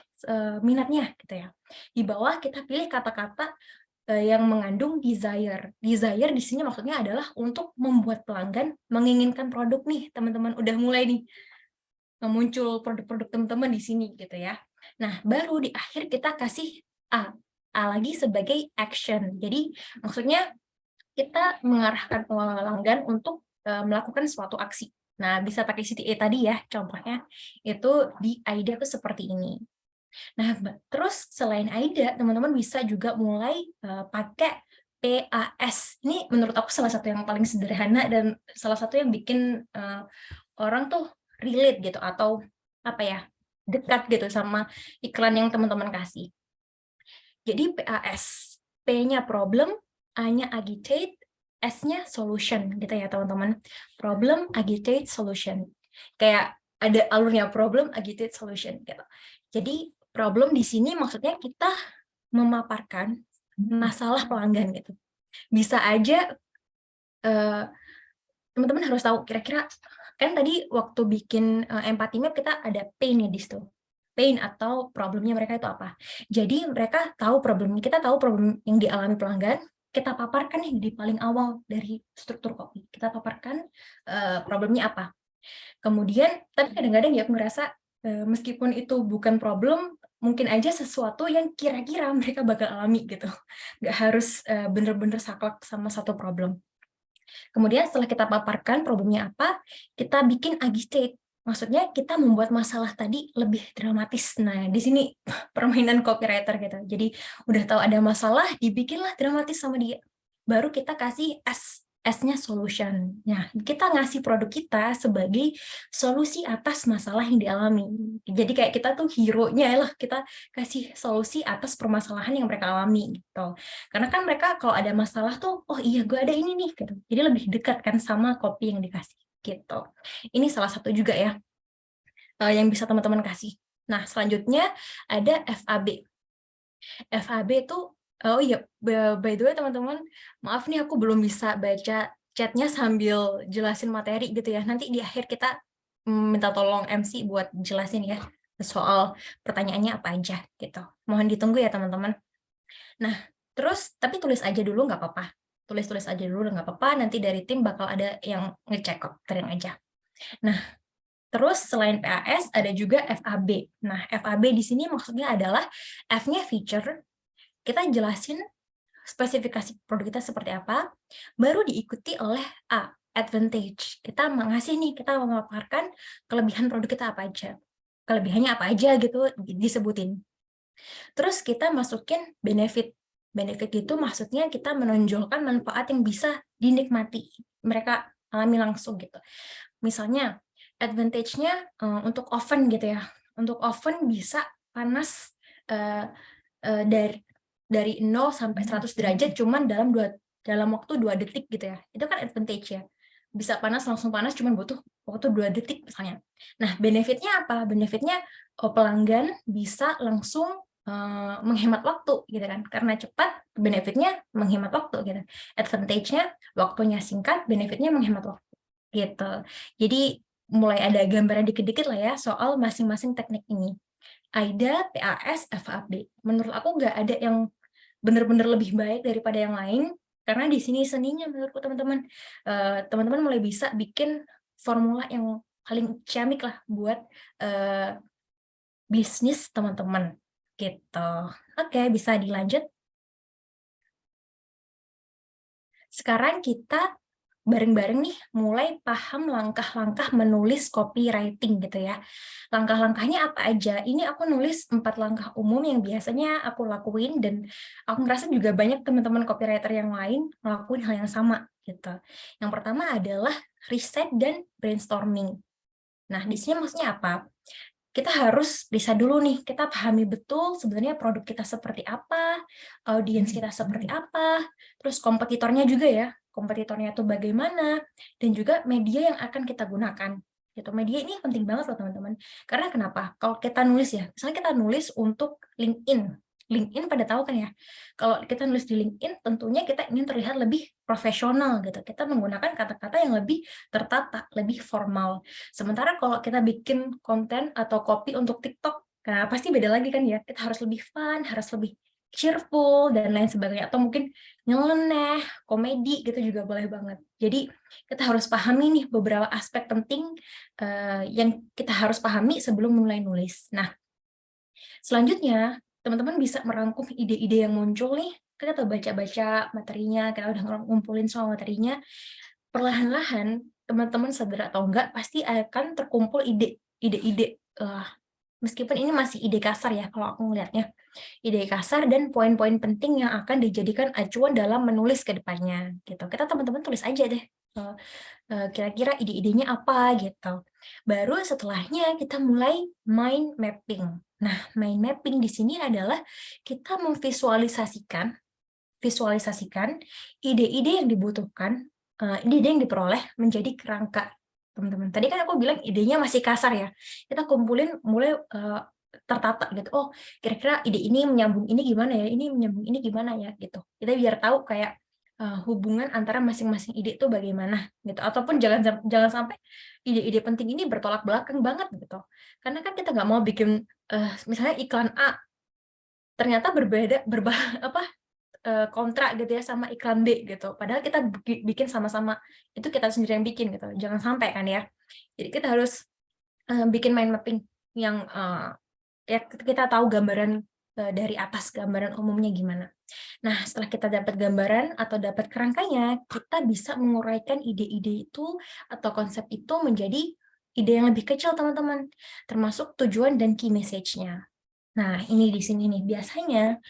minatnya gitu ya. Di bawah kita pilih kata-kata yang mengandung desire. Desire di sini maksudnya adalah untuk membuat pelanggan menginginkan produk nih, teman-teman. Udah mulai nih muncul produk-produk teman-teman di sini gitu ya. Nah, baru di akhir kita kasih A. A lagi sebagai action. Jadi maksudnya kita mengarahkan pelanggan untuk melakukan suatu aksi. Nah, bisa pakai CTA tadi ya, contohnya itu di AIDA itu seperti ini. Nah, terus selain AIDA, teman-teman bisa juga mulai pakai PAS. Ini menurut aku salah satu yang paling sederhana dan salah satu yang bikin orang tuh relate gitu atau apa ya, dekat gitu sama iklan yang teman-teman kasih. Jadi PAS, P-nya problem, A-nya agitate, S-nya solution gitu ya teman-teman. Problem, agitate, solution. Kayak ada alurnya problem, agitate, solution gitu. Jadi problem di sini maksudnya kita memaparkan masalah pelanggan gitu. Bisa aja teman-teman harus tahu kira-kira kan tadi waktu bikin empathy map kita ada pain ya di situ. Pain atau problemnya mereka itu apa. Jadi mereka tahu problemnya, kita tahu problem yang dialami pelanggan, kita paparkan nih di paling awal dari struktur copy. Kita paparkan problemnya apa. Kemudian, tapi kadang-kadang ya aku ngerasa meskipun itu bukan problem, mungkin aja sesuatu yang kira-kira mereka bakal alami gitu. Nggak harus bener-bener saklek sama satu problem. Kemudian setelah kita paparkan problemnya apa, kita bikin agitate. Maksudnya kita membuat masalah tadi lebih dramatis. Nah, di sini permainan copywriter gitu. Jadi udah tahu ada masalah, dibikinlah dramatis sama dia. Baru kita kasih S-nya solution. Nah, kita ngasih produk kita sebagai solusi atas masalah yang dialami. Jadi kayak kita tuh hero-nya lah, kita kasih solusi atas permasalahan yang mereka alami gitu. Karena kan mereka kalau ada masalah tuh, oh iya gue ada ini nih gitu. Jadi lebih dekat kan sama copy yang dikasih gitu. Ini salah satu juga ya yang bisa teman-teman kasih. Nah, selanjutnya ada FAB. FAB itu, oh iya, by the way teman-teman, maaf nih aku belum bisa baca chatnya sambil jelasin materi gitu ya. Nanti di akhir kita minta tolong MC buat jelasin ya soal pertanyaannya apa aja gitu. Mohon ditunggu ya teman-teman. Nah, terus tapi tulis aja dulu nggak apa-apa. Tulis-tulis aja dulu nggak apa-apa, nanti dari tim bakal ada yang ngecek kok, tenang aja. Nah, terus selain PAS ada juga FAB. Nah, FAB di sini maksudnya adalah F-nya feature, kita jelasin spesifikasi produk kita seperti apa, baru diikuti oleh A, advantage. Kita mengasih nih, kita memaparkan kelebihan produk kita apa aja. Kelebihannya apa aja gitu disebutin. Terus kita masukin benefit. Benefit itu maksudnya kita menonjolkan manfaat yang bisa dinikmati. Mereka alami langsung gitu. Misalnya, advantage-nya untuk oven gitu ya. Untuk oven bisa panas dari 0 sampai 100 derajat cuman dalam waktu 2 detik gitu ya. Itu kan advantage ya. Bisa panas langsung panas cuman butuh waktu 2 detik misalnya. Nah, benefitnya apa? Benefitnya pelanggan bisa langsung menghemat waktu gitu kan, karena cepat benefitnya menghemat waktu gitu. Advantage-nya waktunya singkat, benefitnya menghemat waktu gitu. Jadi mulai ada gambaran dikit-dikit lah ya soal masing-masing teknik ini. AIDA, PAS, FAB. Menurut aku nggak ada yang benar-benar lebih baik daripada yang lain, karena di sini seninya menurutku teman-teman. Teman-teman mulai bisa bikin formula yang paling ciamik lah buat bisnis teman-teman gitu. Oke, bisa dilanjut. Sekarang kita bareng-bareng nih mulai paham langkah-langkah menulis copywriting gitu ya. Langkah-langkahnya apa aja? Ini aku nulis 4 langkah umum yang biasanya aku lakuin dan aku ngerasa juga banyak teman-teman copywriter yang lain ngelakuin hal yang sama gitu. Yang pertama adalah riset dan brainstorming. Nah, di sini maksudnya apa? kita harus riset dulu nih, kita pahami betul sebenarnya produk kita seperti apa, audiens kita seperti apa, terus kompetitornya juga ya, kompetitornya itu bagaimana, dan juga media yang akan kita gunakan. Gitu. Media ini penting banget loh teman-teman. Karena kenapa? Kalau kita nulis ya, misalnya kita nulis untuk LinkedIn, LinkedIn pada tahu kan ya, kalau kita nulis di LinkedIn tentunya kita ingin terlihat lebih profesional gitu. Kita menggunakan kata-kata yang lebih tertata, lebih formal. Sementara kalau kita bikin konten atau copy untuk TikTok, nah pasti beda lagi kan ya. Kita harus lebih fun, harus lebih cheerful dan lain sebagainya, atau mungkin nyeleneh, komedi gitu juga boleh banget. Jadi kita harus pahami nih beberapa aspek penting yang kita harus pahami sebelum mulai nulis. Nah, selanjutnya, teman-teman bisa merangkum ide-ide yang muncul nih. Kita udah baca-baca materinya, kita udah ngumpulin soal materinya. Perlahan-lahan, teman-teman sadar atau enggak, pasti akan terkumpul ide-ide. Meskipun ini masih ide kasar ya, kalau aku ngelihatnya. Ide kasar dan poin-poin penting yang akan dijadikan acuan dalam menulis ke depannya. Gitu. Kita teman-teman tulis aja deh. Kira-kira ide-idenya apa gitu. Baru setelahnya kita mulai mind mapping. Nah, mind mapping di sini adalah kita memvisualisasikan ide-ide yang dibutuhkan, ide-ide yang diperoleh menjadi kerangka, teman-teman. Tadi kan aku bilang idenya masih kasar ya. Kita kumpulin mulai tertata gitu. Oh, kira-kira ide ini menyambung ini gimana ya? Ini menyambung ini gimana ya? Gitu. Kita biar tahu kayak hubungan antara masing-masing ide itu bagaimana gitu. Ataupun jangan sampai ide-ide penting ini bertolak belakang banget gitu. Karena kan kita nggak mau bikin misalnya iklan A ternyata apa kontra gitu ya sama iklan B gitu. Padahal kita bikin sama-sama, itu kita sendiri yang bikin gitu. Jangan sampai kan ya. Jadi kita harus bikin mind mapping yang ya kita tahu gambaran dari atas, gambaran umumnya gimana. Nah, setelah kita dapat gambaran atau dapat kerangkanya, kita bisa menguraikan ide-ide itu atau konsep itu menjadi ide yang lebih kecil, teman-teman. Termasuk tujuan dan key message-nya. Nah, ini di sini nih, biasanya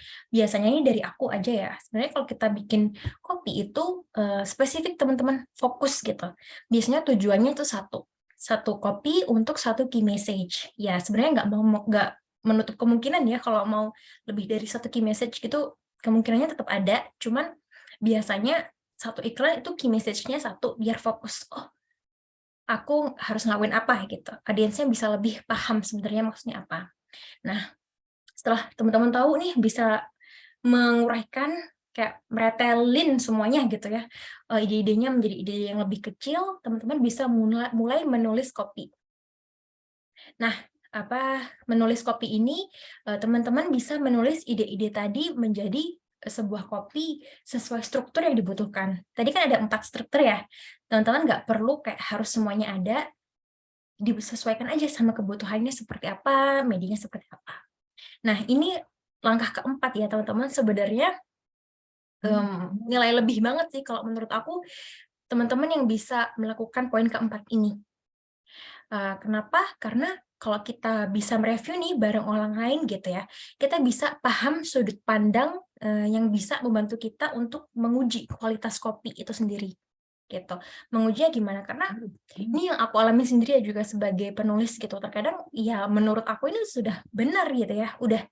ini dari aku aja ya. Sebenarnya kalau kita bikin copy itu spesifik teman-teman, fokus gitu. Biasanya tujuannya itu satu copy untuk satu key message. Ya, sebenarnya nggak menutup kemungkinan ya kalau mau lebih dari satu key message gitu, kemungkinannya tetap ada. Cuman biasanya satu iklan itu key message-nya satu, biar fokus. Oh, aku harus ngelakuin apa gitu. Audiensnya bisa lebih paham sebenarnya maksudnya apa. Nah, setelah teman-teman tahu nih, bisa menguraikan, kayak meretelin semuanya gitu ya, ide-idenya menjadi ide yang lebih kecil, teman-teman bisa mulai menulis copy. Nah, menulis copy ini, teman-teman bisa menulis ide-ide tadi menjadi sebuah copy sesuai struktur yang dibutuhkan. Tadi kan ada 4 struktur ya, teman-teman nggak perlu kayak harus semuanya ada, disesuaikan aja sama kebutuhannya seperti apa, medianya seperti apa. Nah, ini langkah keempat ya teman-teman, sebenarnya nilai lebih banget sih kalau menurut aku, teman-teman yang bisa melakukan poin keempat ini. Kenapa? Karena kalau kita bisa mereview nih bareng orang lain gitu ya, kita bisa paham sudut pandang yang bisa membantu kita untuk menguji kualitas kopi itu sendiri. Gitu. Mengujinya gimana? Karena ini yang aku alami sendiri ya juga sebagai penulis gitu. Terkadang ya menurut aku ini sudah benar gitu ya, udah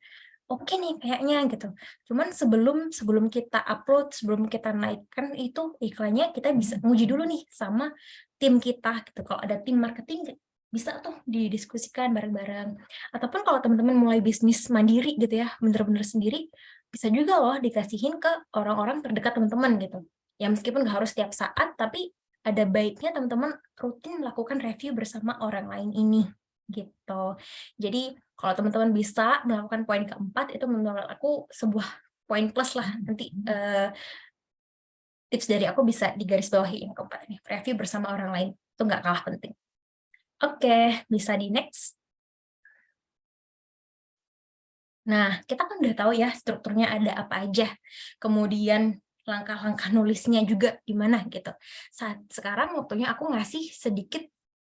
oke nih kayaknya gitu. Cuman sebelum kita upload, sebelum kita naikkan itu iklannya, kita bisa nguji dulu nih sama tim kita gitu. Kalau ada tim marketing bisa tuh didiskusikan bareng-bareng. Ataupun kalau teman-teman mulai bisnis mandiri gitu ya, bener-bener sendiri, bisa juga loh dikasihin ke orang-orang terdekat teman-teman gitu. Ya meskipun nggak harus setiap saat, tapi ada baiknya teman-teman rutin melakukan review bersama orang lain ini gitu. Jadi kalau teman-teman bisa melakukan poin keempat, itu menurut aku sebuah poin plus lah. Nanti tips dari aku bisa digarisbawahi yang keempat ini, review bersama orang lain, itu nggak kalah penting. Oke, bisa di next. Nah, kita kan udah tahu ya strukturnya ada apa aja. Kemudian langkah-langkah nulisnya juga gimana gitu. Sekarang waktunya aku ngasih sedikit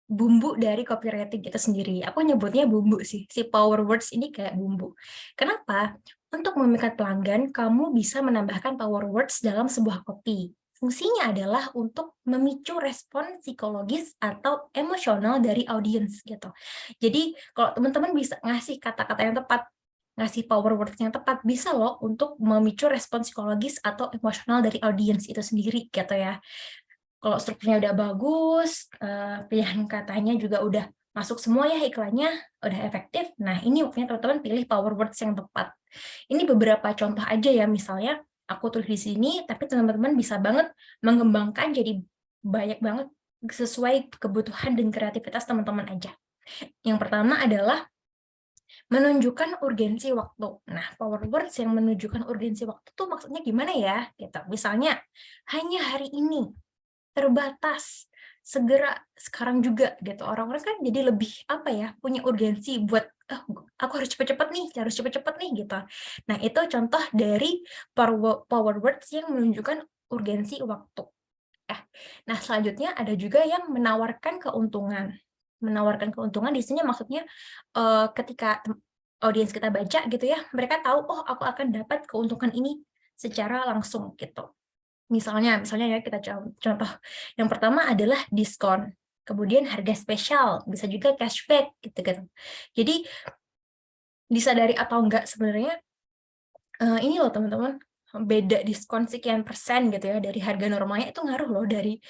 bumbu dari copywriting kita sendiri. Aku nyebutnya bumbu sih. Si power words ini kayak bumbu. Kenapa? Untuk memikat pelanggan, kamu bisa menambahkan power words dalam sebuah copy. Fungsinya adalah untuk memicu respon psikologis atau emosional dari audiens gitu. Jadi kalau teman-teman bisa ngasih kata-kata yang tepat, ngasih power words yang tepat, bisa loh untuk memicu respon psikologis atau emosional dari audiens itu sendiri gitu ya. Kalau strukturnya udah bagus, pilihan katanya juga udah masuk semua ya iklannya, udah efektif. Nah, ini waktunya teman-teman pilih power words yang tepat. Ini beberapa contoh aja ya, misalnya aku tulis di sini, tapi teman-teman bisa banget mengembangkan jadi banyak banget sesuai kebutuhan dan kreativitas teman-teman aja. Yang pertama adalah menunjukkan urgensi waktu. Nah, power words yang menunjukkan urgensi waktu tuh maksudnya gimana ya? Gitu. Misalnya, hanya hari ini, terbatas, segera, sekarang juga gitu. Orang-orang kan jadi lebih apa ya, punya urgensi buat aku harus cepet-cepet nih, harus cepet-cepet nih gitu. Nah, itu contoh dari power words yang menunjukkan urgensi waktu. Nah, selanjutnya ada juga yang menawarkan keuntungan. Menawarkan keuntungan di sini maksudnya ketika audiens kita baca gitu ya, mereka tahu oh aku akan dapat keuntungan ini secara langsung gitu. Misalnya ya kita contoh. Yang pertama adalah diskon, kemudian harga spesial, bisa juga cashback gitu kan. Jadi disadari atau enggak sebenarnya ini loh teman-teman, beda diskon sekian persen gitu ya dari harga normalnya itu ngaruh loh dari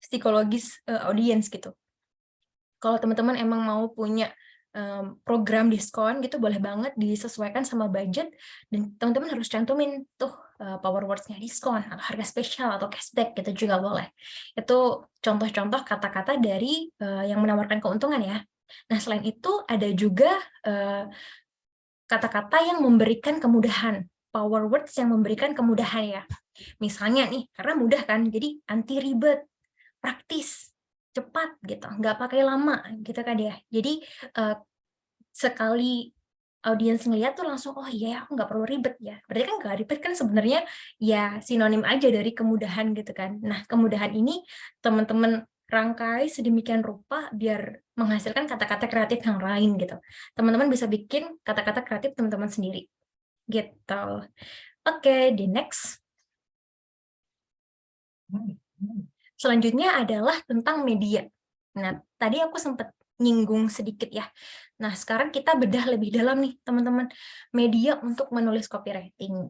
psikologis audiens gitu. Kalau teman-teman emang mau punya program diskon gitu boleh banget disesuaikan sama budget dan teman-teman harus cantumin tuh power words-nya diskon atau harga spesial atau cashback gitu juga boleh. Itu contoh-contoh kata-kata dari yang menawarkan keuntungan ya. Nah, selain itu ada juga kata-kata yang memberikan kemudahan, power words yang memberikan kemudahan ya. Misalnya nih, karena mudah kan, jadi anti ribet, praktis, cepat gitu, nggak pakai lama gitu kan ya. Jadi sekali audiens ngeliat tuh langsung, oh iya ya, aku nggak perlu ribet ya. Berarti kan nggak ribet kan sebenarnya ya sinonim aja dari kemudahan gitu kan. Nah, kemudahan ini teman-teman rangkai sedemikian rupa biar menghasilkan kata-kata kreatif yang lain gitu. Teman-teman bisa bikin kata-kata kreatif teman-teman sendiri gitu. Oke, di next. Selanjutnya adalah tentang media. Nah, tadi aku sempat nyinggung sedikit ya. Nah, sekarang kita bedah lebih dalam nih, teman-teman. Media untuk menulis copywriting.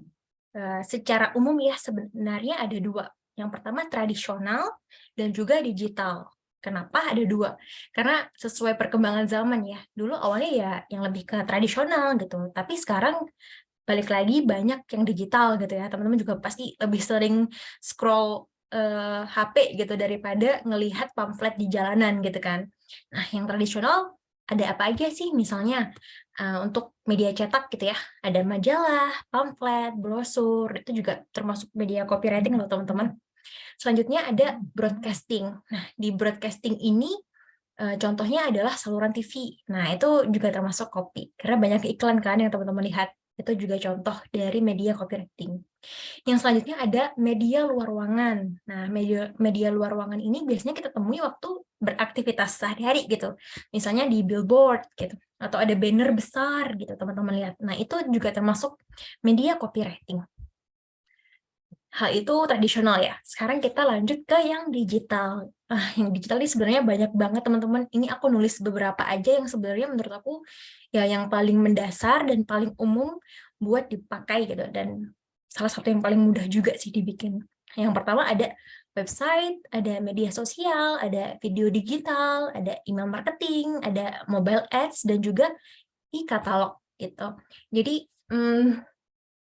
Secara umum ya, sebenarnya ada dua. Yang pertama tradisional dan juga digital. Kenapa ada dua? Karena sesuai perkembangan zaman ya. Dulu awalnya ya yang lebih ke tradisional gitu. Tapi sekarang balik lagi banyak yang digital gitu ya. Teman-teman juga pasti lebih sering scroll HP gitu daripada ngelihat pamflet di jalanan gitu kan. Nah, yang tradisional ada apa aja sih? Misalnya untuk media cetak gitu ya, ada majalah, pamflet, brosur, itu juga termasuk media copywriting loh teman-teman. Selanjutnya ada broadcasting. Nah, di broadcasting ini contohnya adalah saluran TV. Nah, itu juga termasuk copy, karena banyak iklan kan yang teman-teman lihat. Itu juga contoh dari media copywriting. Yang selanjutnya ada media luar ruangan. Nah, media luar ruangan ini biasanya kita temui waktu beraktivitas sehari-hari gitu. Misalnya di billboard gitu, atau ada banner besar gitu teman-teman lihat. Nah, itu juga termasuk media copywriting. Hal itu tradisional ya. Sekarang kita lanjut ke yang digital. Yang digital ini sebenarnya banyak banget teman-teman. Ini aku nulis beberapa aja yang sebenarnya menurut aku ya yang paling mendasar dan paling umum buat dipakai gitu. Dan salah satu yang paling mudah juga sih dibikin. Yang pertama ada website, ada media sosial, ada video digital, ada email marketing, ada mobile ads, dan juga e-katalog gitu. Jadi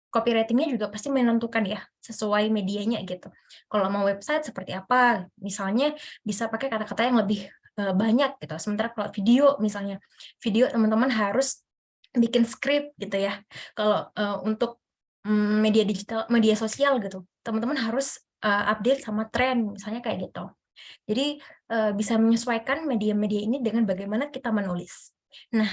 copywriting-nya juga pasti menentukan ya, sesuai medianya gitu. Kalau mau website seperti apa, misalnya bisa pakai kata-kata yang lebih banyak gitu. Sementara kalau video misalnya, video teman-teman harus bikin skrip gitu ya. Kalau untuk media digital, media sosial gitu, teman-teman harus update sama tren, misalnya kayak gitu. Jadi bisa menyesuaikan media-media ini dengan bagaimana kita menulis. Nah,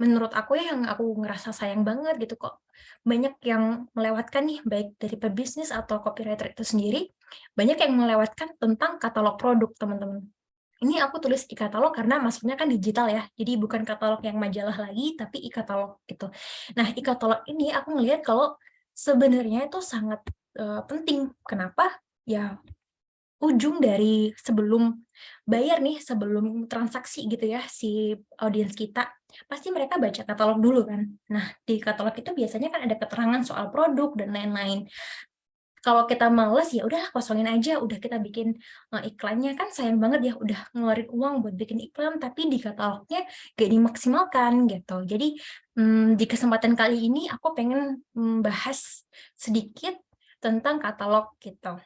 menurut aku ya yang aku ngerasa sayang banget gitu kok banyak yang melewatkan nih baik dari pebisnis atau copywriter itu sendiri banyak yang melewatkan tentang katalog produk teman-teman. Ini aku tulis e-katalog karena maksudnya kan digital ya, jadi bukan katalog yang majalah lagi tapi e-katalog gitu. Nah, e-katalog ini aku ngelihat kalau sebenarnya itu sangat penting. Kenapa? ya ujung dari sebelum bayar nih, sebelum transaksi gitu ya, si audiens kita, pasti mereka baca katalog dulu kan. Nah, di katalog itu biasanya kan ada keterangan soal produk dan lain-lain. Kalau kita males ya udah kosongin aja, udah kita bikin iklannya, kan sayang banget ya udah ngeluarin uang buat bikin iklan tapi di katalognya gak dimaksimalkan gitu. Jadi di kesempatan kali ini aku pengen bahas sedikit tentang katalog gitu.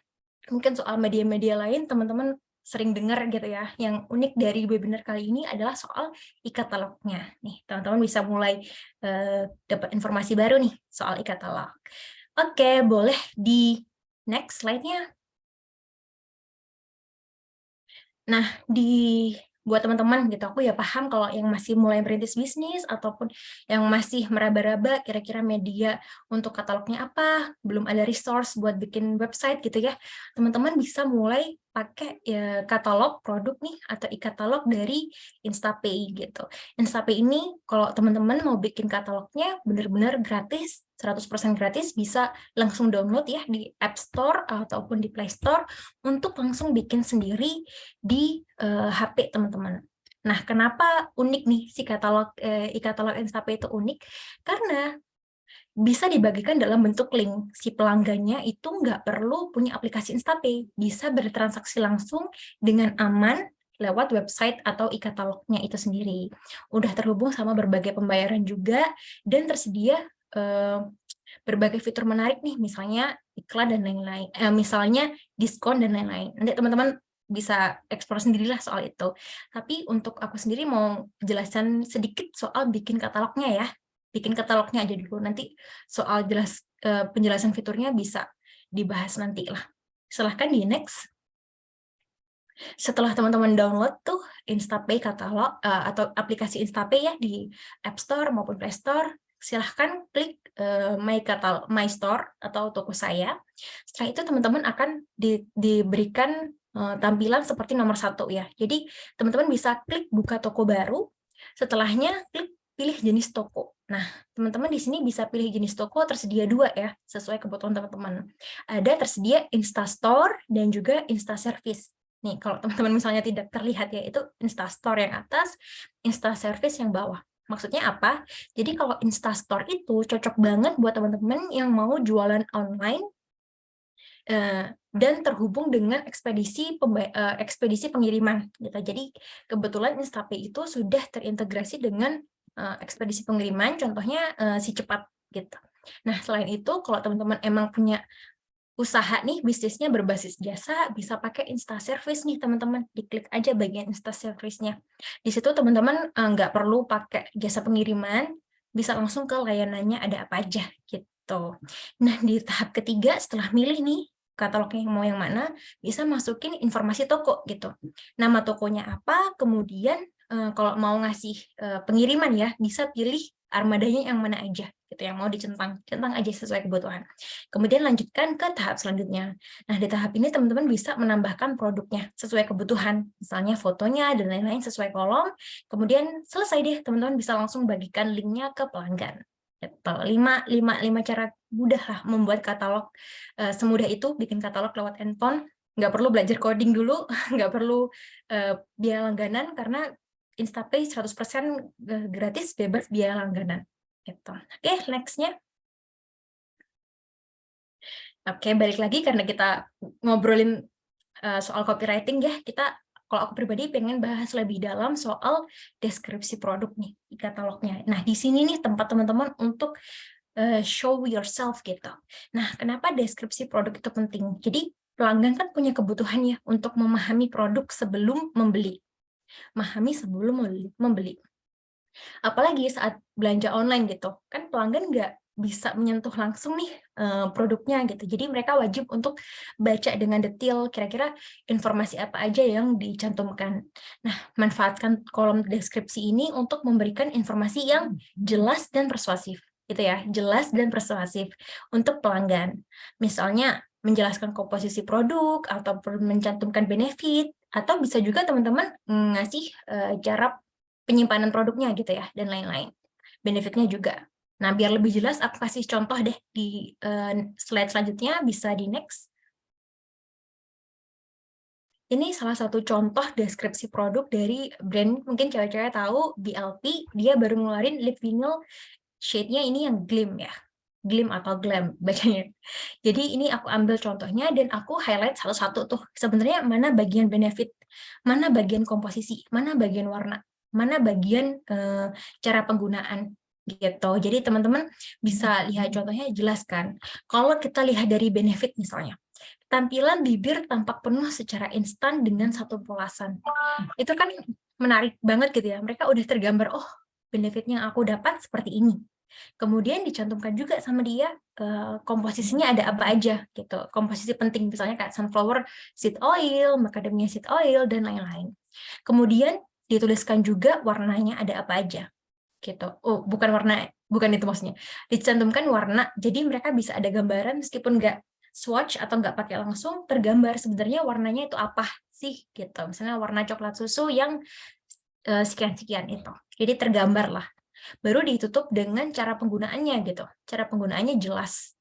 Mungkin soal media-media lain teman-teman sering dengar gitu ya. Yang unik dari webinar kali ini adalah soal e-katalognya. Nih, teman-teman bisa mulai dapat informasi baru nih soal e-katalog. Oke, boleh di next slide-nya. Nah, buat teman-teman gitu, aku ya paham kalau yang masih mulai merintis bisnis ataupun yang masih meraba-raba kira-kira media untuk katalognya apa, belum ada resource buat bikin website gitu ya. Teman-teman bisa mulai pakai ya, katalog produk nih atau e-katalog dari Instapay gitu. Instapay ini kalau teman-teman mau bikin katalognya benar-benar gratis, 100% gratis, bisa langsung download ya di App Store ataupun di Play Store untuk langsung bikin sendiri di HP teman-teman. Nah, kenapa unik nih si katalog e-katalog Instapay itu unik? Karena bisa dibagikan dalam bentuk link. Si pelanggannya itu nggak perlu punya aplikasi Instapay, bisa bertransaksi langsung dengan aman lewat website atau e-katalognya itu sendiri. Udah terhubung sama berbagai pembayaran juga, dan tersedia berbagai fitur menarik nih, misalnya iklan dan lain-lain, misalnya diskon dan lain-lain. Nanti teman-teman bisa eksplor sendirilah soal itu. Tapi untuk aku sendiri mau jelaskan sedikit soal bikin katalognya ya. Bikin katalognya aja dulu, nanti soal penjelasan fiturnya bisa dibahas nanti lah. Silahkan di next. Setelah teman-teman download tuh Instapay katalog atau aplikasi Instapay ya di App Store maupun Play Store, silahkan klik My Store atau toko saya. Setelah itu teman-teman akan diberikan tampilan seperti nomor 1 ya. Jadi teman-teman bisa klik buka toko baru, setelahnya klik pilih jenis toko. Nah, teman-teman di sini bisa pilih jenis toko, tersedia 2 ya, sesuai kebutuhan teman-teman. Ada tersedia Instastore dan juga Instaservice. Nih, kalau teman-teman misalnya tidak terlihat ya, itu Instastore yang atas, Instaservice yang bawah. Maksudnya apa? Jadi kalau Instastore itu cocok banget buat teman-teman yang mau jualan online dan terhubung dengan ekspedisi pengiriman gitu. Jadi kebetulan Instapay itu sudah terintegrasi dengan ekspedisi pengiriman, contohnya si Cepat gitu. Nah, selain itu kalau teman-teman emang punya usaha nih, bisnisnya berbasis jasa, bisa pakai Instaservice nih teman-teman. Diklik aja bagian Instaservice-nya. Di situ teman-teman nggak perlu pakai jasa pengiriman, bisa langsung ke layanannya ada apa aja gitu. Nah, di tahap ketiga setelah milih nih katalognya mau yang mana, bisa masukin informasi toko gitu. Nama tokonya apa, kemudian kalau mau ngasih pengiriman ya, bisa pilih armadanya yang mana aja gitu, yang mau dicentang aja sesuai kebutuhan. Kemudian lanjutkan ke tahap selanjutnya. Nah, di tahap ini teman-teman bisa menambahkan produknya sesuai kebutuhan, misalnya fotonya dan lain-lain sesuai kolom. Kemudian selesai deh, teman-teman bisa langsung bagikan linknya ke pelanggan. Gitu. 5 cara mudah lah membuat katalog. Semudah itu bikin katalog lewat handphone. Nggak perlu belajar coding dulu, nggak perlu biaya langganan, karena Instapay 100% gratis, bebas biaya langganan. Gitu. Oke, next-nya. Oke, balik lagi karena kita ngobrolin soal copywriting ya, kalau aku pribadi pengen bahas lebih dalam soal deskripsi produk nih, di katalognya. Nah, di sini nih tempat teman-teman untuk show yourself gitu. Nah, kenapa deskripsi produk itu penting? Jadi, pelanggan kan punya kebutuhan ya untuk memahami produk sebelum membeli. Memahami sebelum membeli. Apalagi saat belanja online gitu, kan pelanggan nggak bisa menyentuh langsung nih produknya gitu. Jadi mereka wajib untuk baca dengan detail kira-kira informasi apa aja yang dicantumkan. Nah, manfaatkan kolom deskripsi ini untuk memberikan informasi yang jelas dan persuasif. Gitu ya, jelas dan persuasif untuk pelanggan. Misalnya menjelaskan komposisi produk atau mencantumkan benefit, atau bisa juga teman-teman ngasih cara penyimpanan produknya gitu ya, dan lain-lain. Benefitnya juga. Nah, biar lebih jelas, aku kasih contoh deh di slide selanjutnya, bisa di next. Ini salah satu contoh deskripsi produk dari brand, mungkin cewek-cewek tahu, BLP, dia baru ngeluarin lip vinyl shade-nya ini yang glim ya. Glim atau glam bacanya. Jadi ini aku ambil contohnya dan aku highlight satu-satu tuh. Sebenarnya mana bagian benefit, mana bagian komposisi, mana bagian warna, mana bagian cara penggunaan gitu. Jadi teman-teman bisa lihat contohnya, jelaskan. Kalau kita lihat dari benefit misalnya, tampilan bibir tampak penuh secara instan dengan satu polasan. Itu kan menarik banget gitu ya. Mereka udah tergambar, oh benefitnya aku dapat seperti ini. Kemudian dicantumkan juga sama dia komposisinya ada apa aja gitu. Komposisi penting misalnya kayak sunflower seed oil, macadamia seed oil, dan lain-lain. Kemudian dituliskan juga warnanya ada apa aja gitu. Oh, bukan itu maksudnya. Dicantumkan warna, jadi mereka bisa ada gambaran meskipun nggak swatch atau nggak pakai langsung, tergambar sebenarnya warnanya itu apa sih gitu. Misalnya warna coklat susu yang sekian-sekian itu. Jadi tergambar lah. Baru ditutup dengan cara penggunaannya gitu. Cara penggunaannya jelas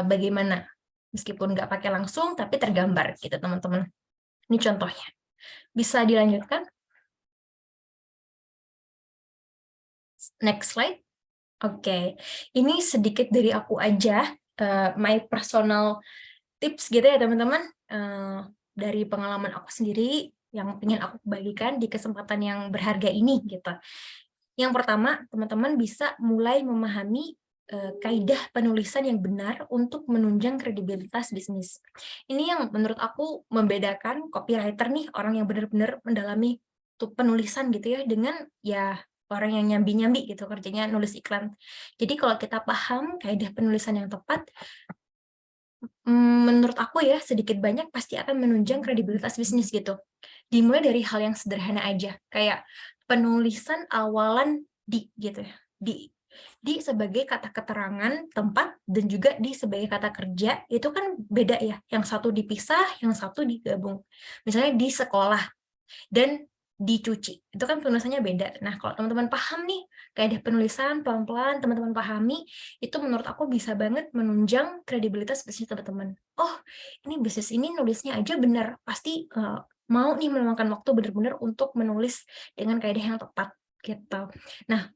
bagaimana. Meskipun nggak pakai langsung, tapi tergambar gitu teman-teman. Ini contohnya. Bisa dilanjutkan? Next slide. Oke, ini sedikit dari aku aja, my personal tips gitu ya teman-teman, dari pengalaman aku sendiri yang ingin aku bagikan di kesempatan yang berharga ini gitu. Yang pertama, teman-teman bisa mulai memahami kaidah penulisan yang benar untuk menunjang kredibilitas bisnis. Ini yang menurut aku membedakan copywriter nih, orang yang benar-benar mendalami penulisan gitu ya, dengan ya orang yang nyambi-nyambi gitu kerjanya nulis iklan. Jadi kalau kita paham kaidah penulisan yang tepat, menurut aku ya sedikit banyak pasti akan menunjang kredibilitas bisnis gitu. Dimulai dari hal yang sederhana aja, kayak penulisan awalan di gitu ya. Di sebagai kata keterangan tempat dan juga di sebagai kata kerja itu kan beda ya. Yang satu dipisah, yang satu digabung. Misalnya di sekolah dan dicuci. Itu kan penulisannya beda. Nah, kalau teman-teman paham nih, kaidah penulisan pelan-pelan teman-teman pahami, itu menurut aku bisa banget menunjang kredibilitas bisnis teman-teman. Oh, ini bisnis ini nulisnya aja benar, pasti mau nih meluangkan waktu benar-benar untuk menulis dengan kaidah yang tepat gitu. Nah,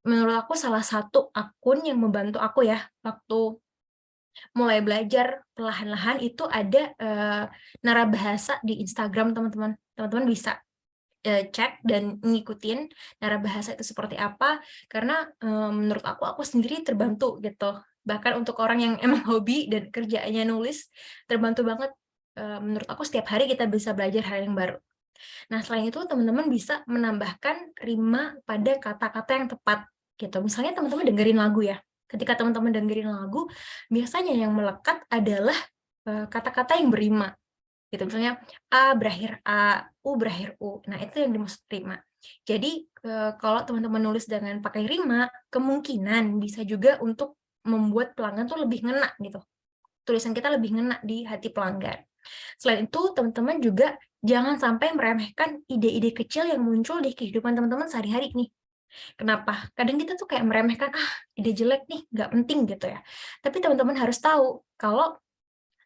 menurut aku salah satu akun yang membantu aku ya waktu mulai belajar perlahan-lahan itu ada narabahasa di Instagram teman-teman. Teman-teman bisa cek dan ngikutin narabahasa itu seperti apa, karena menurut aku sendiri terbantu gitu. Bahkan untuk orang yang emang hobi dan kerjaannya nulis, terbantu banget. Menurut aku setiap hari kita bisa belajar hal yang baru. Nah, selain itu teman-teman bisa menambahkan rima pada kata-kata yang tepat gitu. Misalnya teman-teman dengerin lagu ya. Ketika teman-teman dengerin lagu, biasanya yang melekat adalah kata-kata yang berima gitu. Misalnya A berakhir A, U berakhir U. Nah, itu yang dimaksud rima. Jadi kalau teman-teman nulis dengan pakai rima, kemungkinan bisa juga untuk membuat pelanggan tuh lebih ngena gitu. Tulisan kita lebih ngena di hati pelanggan. Selain itu, teman-teman juga jangan sampai meremehkan ide-ide kecil yang muncul di kehidupan teman-teman sehari-hari nih. Kenapa? Kadang kita tuh kayak meremehkan, ide jelek nih, nggak penting gitu ya. Tapi teman-teman harus tahu kalau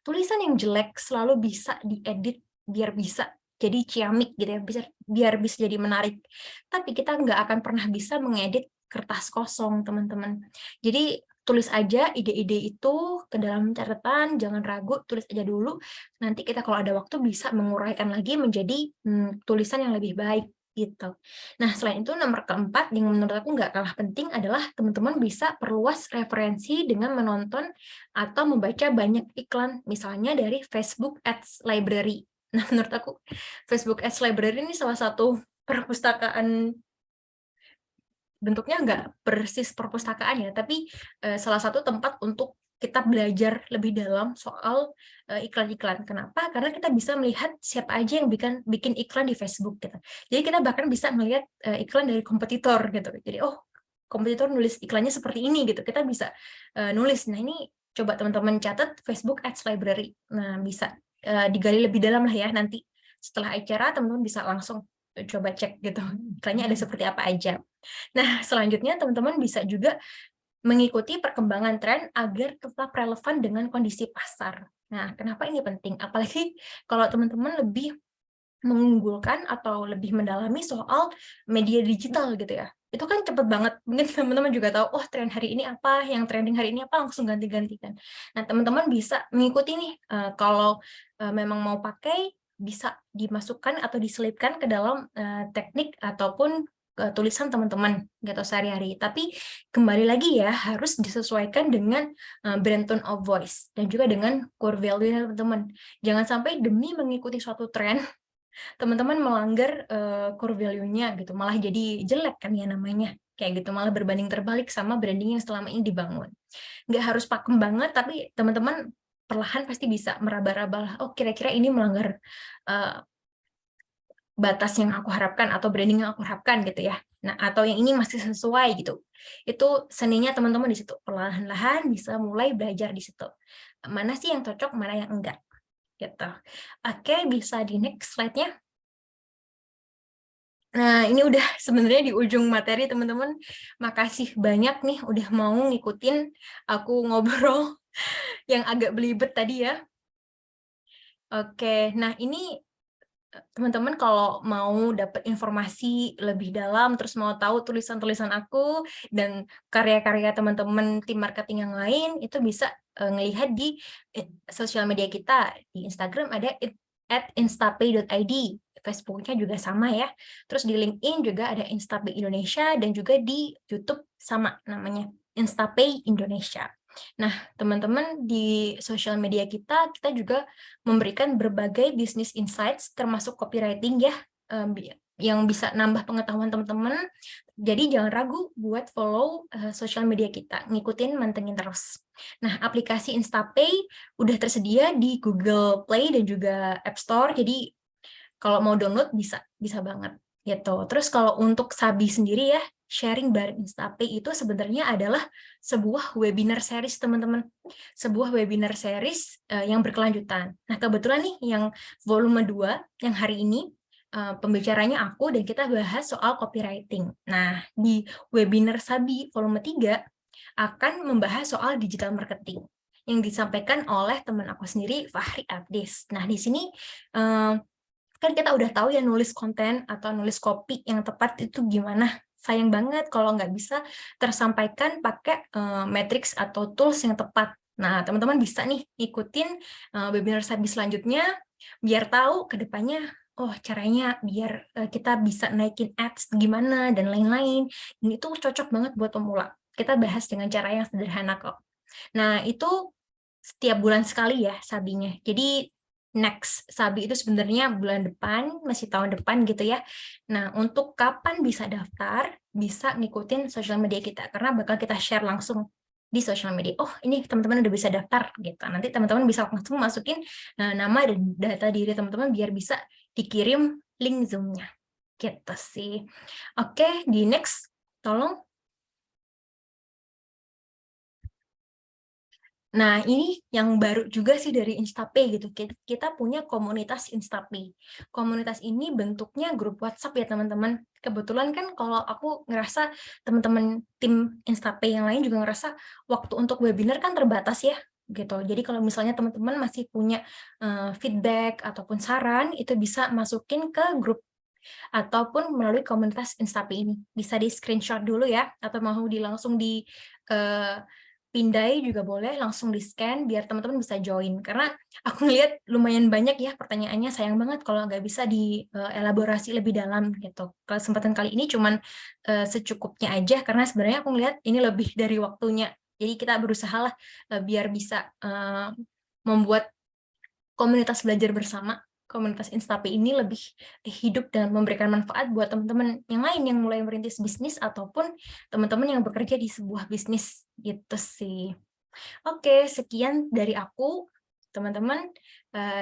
tulisan yang jelek selalu bisa diedit biar bisa jadi ciamik gitu ya, biar bisa jadi menarik. Tapi kita nggak akan pernah bisa mengedit kertas kosong, teman-teman. Jadi tulis aja ide-ide itu ke dalam catatan, jangan ragu, tulis aja dulu. Nanti kita kalau ada waktu bisa menguraikan lagi menjadi tulisan yang lebih baik gitu. Nah, selain itu nomor keempat yang menurut aku nggak kalah penting adalah teman-teman bisa perluas referensi dengan menonton atau membaca banyak iklan, misalnya dari Facebook Ads Library. Nah, menurut aku Facebook Ads Library ini salah satu perpustakaan, bentuknya nggak persis perpustakaan ya, tapi salah satu tempat untuk kita belajar lebih dalam soal iklan-iklan. Kenapa? Karena kita bisa melihat siapa aja yang bikin iklan di Facebook gitu. Jadi kita bahkan bisa melihat iklan dari kompetitor gitu. Jadi oh, kompetitor nulis iklannya seperti ini gitu. Kita bisa nulis. Nah, ini coba teman-teman catat Facebook Ads Library. Nah, bisa digali lebih dalam lah ya nanti. Setelah acara teman-teman bisa langsung coba cek gitu. Iklannya ada seperti apa aja. Nah, selanjutnya teman-teman bisa juga mengikuti perkembangan tren agar tetap relevan dengan kondisi pasar. Nah, kenapa ini penting? Apalagi kalau teman-teman lebih mengunggulkan atau lebih mendalami soal media digital gitu ya. Itu kan cepet banget. Mungkin teman-teman juga tahu, oh tren hari ini apa, yang trending hari ini apa, langsung ganti-gantikan. Nah, teman-teman bisa mengikuti nih, kalau memang mau pakai, bisa dimasukkan atau diselipkan ke dalam teknik ataupun tulisan teman-teman gitu sehari-hari. Tapi kembali lagi ya, harus disesuaikan dengan brand tone of voice dan juga dengan core value teman-teman. Jangan sampai demi mengikuti suatu tren, teman-teman melanggar core value-nya gitu, malah jadi jelek kan ya namanya, kayak gitu, malah berbanding terbalik sama branding yang selama ini dibangun. Nggak harus pakem banget, tapi teman-teman perlahan pasti bisa meraba-raba, oh kira-kira ini melanggar batas yang aku harapkan atau branding yang aku harapkan gitu ya. Nah, atau yang ini masih sesuai gitu. Itu seninya teman-teman di situ. Perlahan-lahan bisa mulai belajar di situ. Mana sih yang cocok, mana yang enggak gitu. Oke, bisa di next slide-nya. Nah, ini udah sebenarnya di ujung materi, teman-teman. Makasih banyak nih udah mau ngikutin aku ngobrol yang agak belibet tadi ya. Oke, nah ini teman-teman kalau mau dapat informasi lebih dalam, terus mau tahu tulisan-tulisan aku dan karya-karya teman-teman tim marketing yang lain, itu bisa ngelihat di sosial media kita. Di Instagram ada @instapay.id, Facebooknya juga sama ya. Terus di LinkedIn juga ada Instapay Indonesia, dan juga di YouTube sama namanya, Instapay Indonesia. Nah, teman-teman di sosial media kita juga memberikan berbagai business insights, termasuk copywriting ya, yang bisa nambah pengetahuan teman-teman. Jadi jangan ragu buat follow sosial media kita, ngikutin, mantengin terus. Nah, aplikasi Instapay udah tersedia di Google Play dan juga App Store, jadi kalau mau download bisa banget gitu. Terus kalau untuk Sabi sendiri ya, sharing bareng Instapay itu sebenarnya adalah sebuah webinar series, teman-teman. Sebuah webinar series yang berkelanjutan. Nah, kebetulan nih yang volume 2 yang hari ini pembicaranya aku, dan kita bahas soal copywriting. Nah, di webinar Sabi volume 3 akan membahas soal digital marketing yang disampaikan oleh teman aku sendiri, Fahri Abdis. Nah, di sini kan kita udah tahu ya nulis konten atau nulis copy yang tepat itu gimana. Sayang banget kalau nggak bisa tersampaikan pakai matrix atau tools yang tepat. Nah, teman-teman bisa nih ikutin webinar Sabi selanjutnya biar tahu ke depannya, oh caranya biar kita bisa naikin ads gimana dan lain-lain. Dan itu cocok banget buat pemula. Kita bahas dengan cara yang sederhana kok. Nah, itu setiap bulan sekali ya Sabinya. Jadi next Sabi itu sebenarnya bulan depan, masih tahun depan gitu ya. Nah, untuk kapan bisa daftar, bisa ngikutin sosial media kita, karena bakal kita share langsung di sosial media. Oh, ini teman-teman udah bisa daftar gitu. Nanti teman-teman bisa langsung masukin nama dan data diri teman-teman biar bisa dikirim link Zoom-nya. Gitu sih. Oke, di next, tolong. Nah, ini yang baru juga sih dari Instapay gitu. Kita punya komunitas Instapay. Komunitas ini bentuknya grup WhatsApp ya, teman-teman. Kebetulan kan kalau aku ngerasa teman-teman tim Instapay yang lain juga ngerasa waktu untuk webinar kan terbatas ya, gitu. Jadi kalau misalnya teman-teman masih punya feedback ataupun saran, itu bisa masukin ke grup ataupun melalui komunitas Instapay ini. Bisa di screenshot dulu ya, atau mau langsung di pindai juga boleh, langsung di-scan biar teman-teman bisa join. Karena aku ngeliat lumayan banyak ya pertanyaannya, sayang banget kalau nggak bisa dielaborasi lebih dalam gitu. Kesempatan kali ini cuman secukupnya aja, karena sebenarnya aku ngeliat ini lebih dari waktunya. Jadi kita berusaha lah biar bisa membuat komunitas belajar bersama, komunitas Instapay ini lebih hidup dan memberikan manfaat buat teman-teman yang lain yang mulai merintis bisnis ataupun teman-teman yang bekerja di sebuah bisnis gitu sih. Oke, sekian dari aku. Teman-teman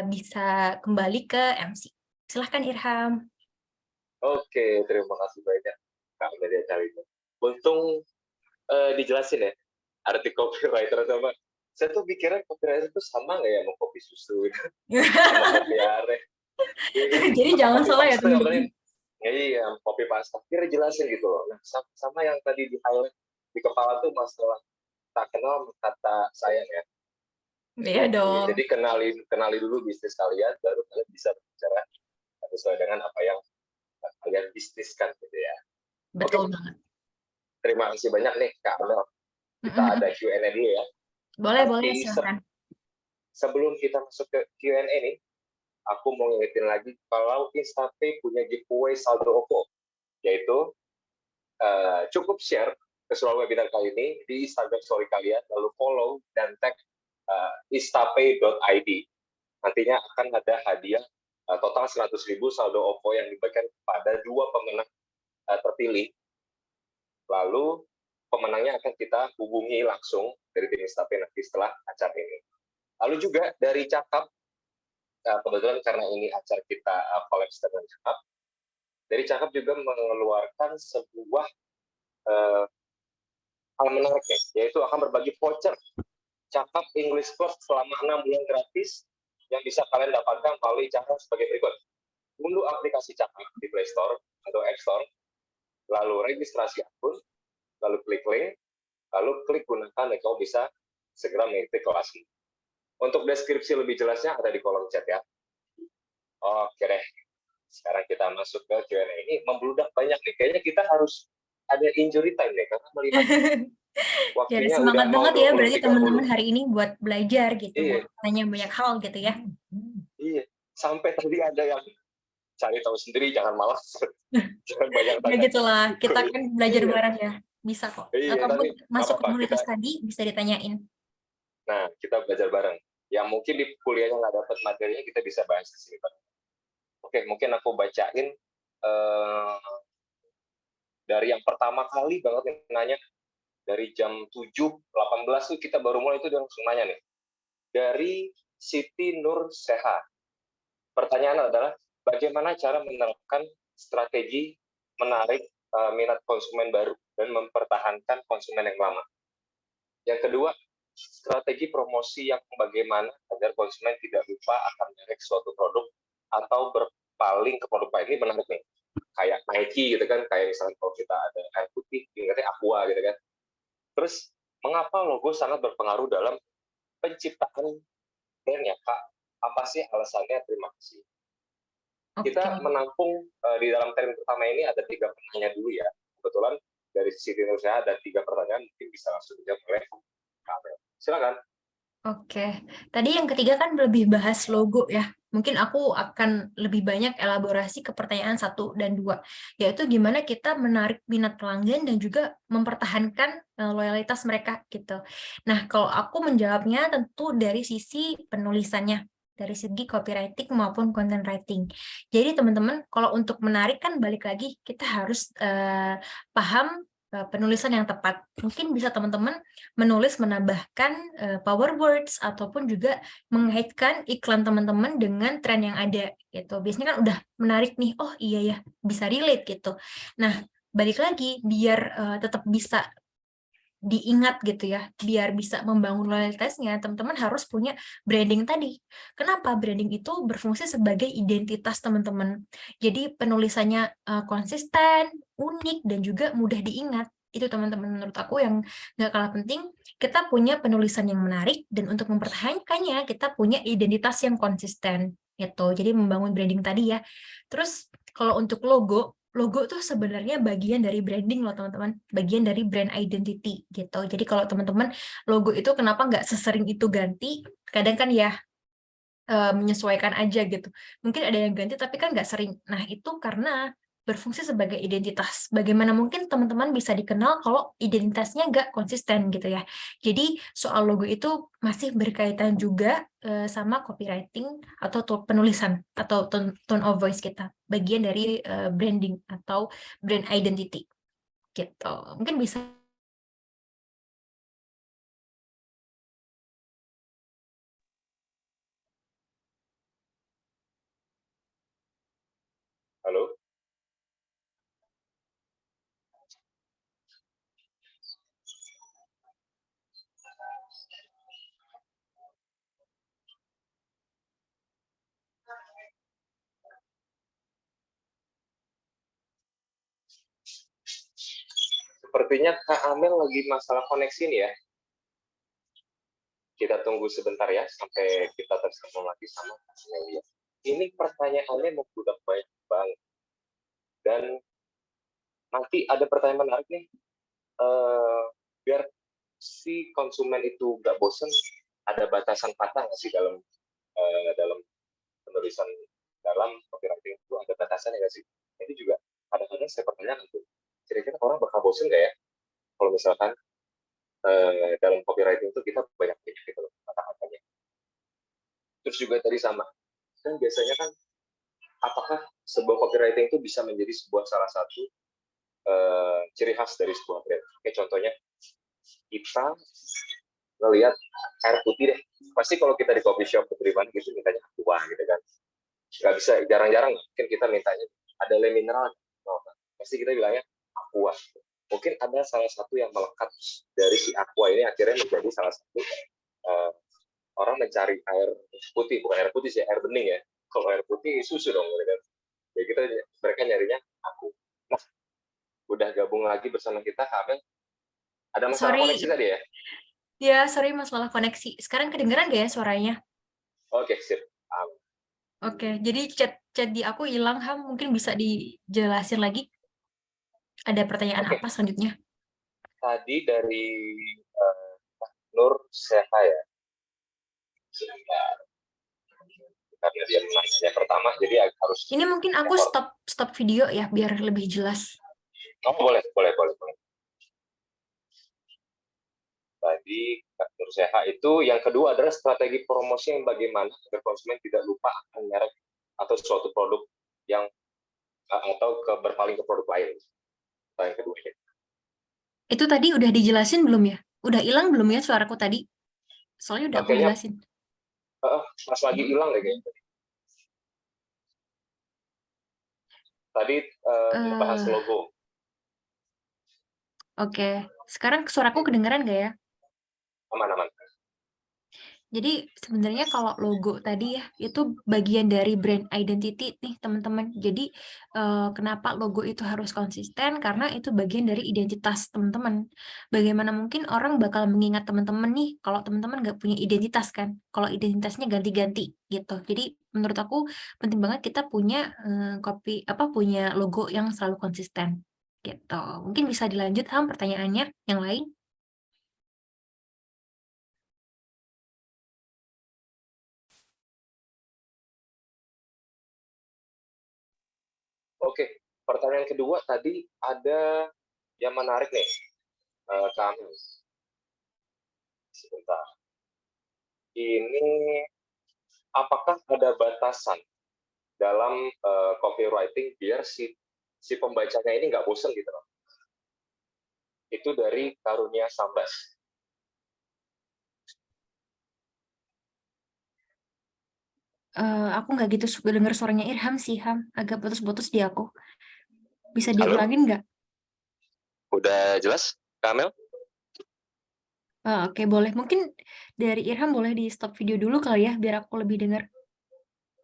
bisa kembali ke MC. Silahkan Irham. Oke, terima kasih banyak Kak dari acara ini. Untung dijelasin ya, arti copywriter sama. Saya tuh pikirnya copywriter itu sama nggak ya sama kopi susu, sama kopi are. Ya kan? Jadi Sama jangan kopi salah ya pasta yang paling, teman-teman. ya iya, kopi pasta. Kira jelasin gitu loh. Nah, sama yang tadi di highlight di kepala tuh masalah tak kenal kata sayang ya. Iya Oke, dong. jadi kenali dulu bisnis kalian, baru kalian bisa berbicara sesuai dengan apa yang kalian bisniskan gitu ya. Betul Oke. banget. Terima kasih banyak nih Kak Amel. Kita ada Q&A dulu ya. Boleh, Tapi silahkan. sebelum kita masuk ke Q&A nih, aku mau ngingetin lagi kalau Instapay punya giveaway saldo OVO, yaitu cukup share keseluruhan webinar kali ini di Instagram story kalian, lalu follow dan tag instapay.id. Nantinya akan ada hadiah total 100.000 saldo OVO yang dibagikan kepada 2 pemenang terpilih. Lalu pemenangnya akan kita hubungi langsung dari tim Instapay nanti setelah acara ini. Lalu juga dari Cakap, kebetulan karena ini acara kita collab dengan Cakap, dari Cakap juga mengeluarkan sebuah hal menarik ya, yaitu akan berbagi voucher Cakap English Course selama 6 bulan gratis yang bisa kalian dapatkan melalui cara sebagai berikut. Unduh aplikasi Cakap di Play Store atau App Store, lalu registrasi akun, lalu klik link, lalu klik gunakan dan kamu bisa segera mengikuti kelas. Untuk deskripsi lebih jelasnya ada di kolom chat ya. Oke deh, sekarang kita masuk ke Q&A. Ini membludak banyak nih, kayaknya kita harus ada injury time nih, karena melihat waktunya ya, semangat udah mau banget ya berarti 20.30. teman-teman hari ini buat belajar gitu, Iya. buat tanya banyak hal gitu ya. Iya, sampai tadi ada yang cari tahu sendiri, jangan malas. Jangan banyak tanya. Ya gitulah, kita kan belajar bareng ya, bisa kok. Iya, Ataupun tapi masuk apa-apa, komunitas tadi bisa ditanyain. Nah, kita belajar bareng. Yang mungkin di kuliahnya nggak dapat materinya, kita bisa bahas di sini, Pak. Oke, mungkin aku bacain dari yang pertama kali banget yang nanya, dari jam 7.18 tuh kita baru mulai, itu dia langsung nanya nih. Dari Siti Nur Seha. Pertanyaan adalah, bagaimana cara menerapkan strategi menarik minat konsumen baru dan mempertahankan konsumen yang lama? Yang kedua, strategi promosi yang bagaimana agar konsumen tidak lupa akan merek suatu produk atau berpaling ke produk lain. Ini menarik nih. Kayak Nike gitu kan, kayak misalnya kalau kita ada air putih, ingatnya Aqua gitu kan. Terus, mengapa logo sangat berpengaruh dalam penciptaan brand ya, Kak? Apa sih alasannya? Terima kasih. Kita menampung di dalam term pertama ini ada 3 pertanyaan dulu ya. Kebetulan dari Siti Nursyah ada 3 pertanyaan, mungkin bisa langsung dijawab oleh Kamel. Silakan. Oke, tadi yang ketiga kan lebih bahas logo ya. Mungkin aku akan lebih banyak elaborasi ke pertanyaan 1 dan 2, yaitu gimana kita menarik minat pelanggan dan juga mempertahankan loyalitas mereka gitu. Nah, kalau aku menjawabnya tentu dari sisi penulisannya, dari segi copywriting maupun content writing. Jadi teman-teman, kalau untuk menarik kan balik lagi kita harus paham penulisan yang tepat. Mungkin bisa teman-teman menulis menambahkan power words ataupun juga mengaitkan iklan teman-teman dengan tren yang ada gitu. Biasanya kan udah menarik nih, oh iya ya, bisa relate gitu. Nah, balik lagi biar tetap bisa diingat gitu ya, biar bisa membangun loyalitasnya, teman-teman harus punya branding tadi. Kenapa? Branding itu berfungsi sebagai identitas teman-teman. Jadi penulisannya konsisten, unik, dan juga mudah diingat. Itu teman-teman menurut aku yang nggak kalah penting, kita punya penulisan yang menarik, dan untuk mempertahankannya, kita punya identitas yang konsisten. Gitu. Jadi membangun branding tadi ya. Terus kalau untuk logo tuh sebenarnya bagian dari branding loh teman-teman, bagian dari brand identity gitu. Jadi kalau teman-teman logo itu kenapa nggak sesering itu ganti, kadang kan ya menyesuaikan aja gitu. Mungkin ada yang ganti tapi kan nggak sering. Nah itu karena berfungsi sebagai identitas. Bagaimana mungkin teman-teman bisa dikenal kalau identitasnya nggak konsisten gitu ya. Jadi soal logo itu masih berkaitan juga sama copywriting atau penulisan atau tone of voice kita. Bagian dari branding atau brand identity gitu. Mungkin bisa. Halo? Sepertinya Kak Amel lagi masalah koneksi nih ya. Kita tunggu sebentar ya, sampai kita tersambung lagi sama Kak Amelia. Ini pertanyaannya membludak banyak banget. Dan nanti ada pertanyaan menarik nih, biar si konsumen itu nggak bosen, ada batasan kata nggak sih dalam penulisan, dalam copywriting itu ada batasannya nggak sih? Ini juga kadang-kadang saya pertanyakan tuh, kira-kira orang bakal bosen nggak ya kalau misalkan dalam copywriting itu kita banyak gitu loh kata-katanya. Terus juga tadi sama, kan biasanya kan apakah sebuah copywriting itu bisa menjadi sebuah salah satu ciri khas dari sebuah brand. Oke, contohnya kita ngelihat air putih deh. Pasti kalau kita di coffee shop atau di mana gitu mintanya aqua gitu kan. Nggak bisa, jarang-jarang mungkin kita mintanya ada le mineral. Oh, pasti kita bilangnya aqua. Mungkin ada salah satu yang melekat dari si aqua ini akhirnya menjadi salah satu orang mencari air putih, bukan air putih sih, air bening ya. Kalau air putih susu dong, gitu kan. Ya kita mereka nyarinya aku. Nah, udah gabung lagi bersama kita, Kamel. Ada masalah koneksi Sorry, tadi ya? ya sorry masalah koneksi. Sekarang kedengeran gak ya suaranya? Oke, sip. Oke, jadi chat di aku hilang, Ham. Mungkin bisa dijelasin lagi? Ada pertanyaan Oke, apa selanjutnya? tadi dari Nur Seha ya. Sebentar. Karena dia nanya pertama, jadi harus. Ini mungkin aku stop video ya, biar lebih jelas. Oh, boleh. Tadi Nur Seha itu, yang kedua adalah strategi promosi yang bagaimana agar konsumen tidak lupa akan merek atau suatu produk yang atau berpaling ke produk lain. Yang kedua ini. Itu tadi udah dijelasin belum ya? Udah hilang belum ya suaraku tadi? Soalnya udah aku Kayaknya jelasin. pas lagi hilang deh kayaknya. Tadi bahas logo. Oke, sekarang suaraku kedengeran gak ya? Aman. Jadi sebenarnya kalau logo tadi ya, itu bagian dari brand identity nih teman-teman. Jadi kenapa logo itu harus konsisten? Karena itu bagian dari identitas teman-teman. Bagaimana mungkin orang bakal mengingat teman-teman nih kalau teman-teman nggak punya identitas kan? Kalau identitasnya ganti-ganti gitu. Jadi menurut aku penting banget kita punya punya logo yang selalu konsisten gitu. Mungkin bisa dilanjut Ham pertanyaannya yang lain? Oke, pertanyaan kedua tadi ada yang menarik nih, kami. Sebentar. Ini apakah ada batasan dalam copywriting biar si pembacanya ini nggak bosen gitu loh? Itu dari Karunia Sambas. Aku nggak gitu suka denger suaranya Irham sih, Ham. Agak putus-putus di aku. Bisa Halo, diulangin nggak? udah jelas, Kamel? Oke, boleh. Mungkin dari Irham boleh di stop video dulu kali ya, biar aku lebih dengar.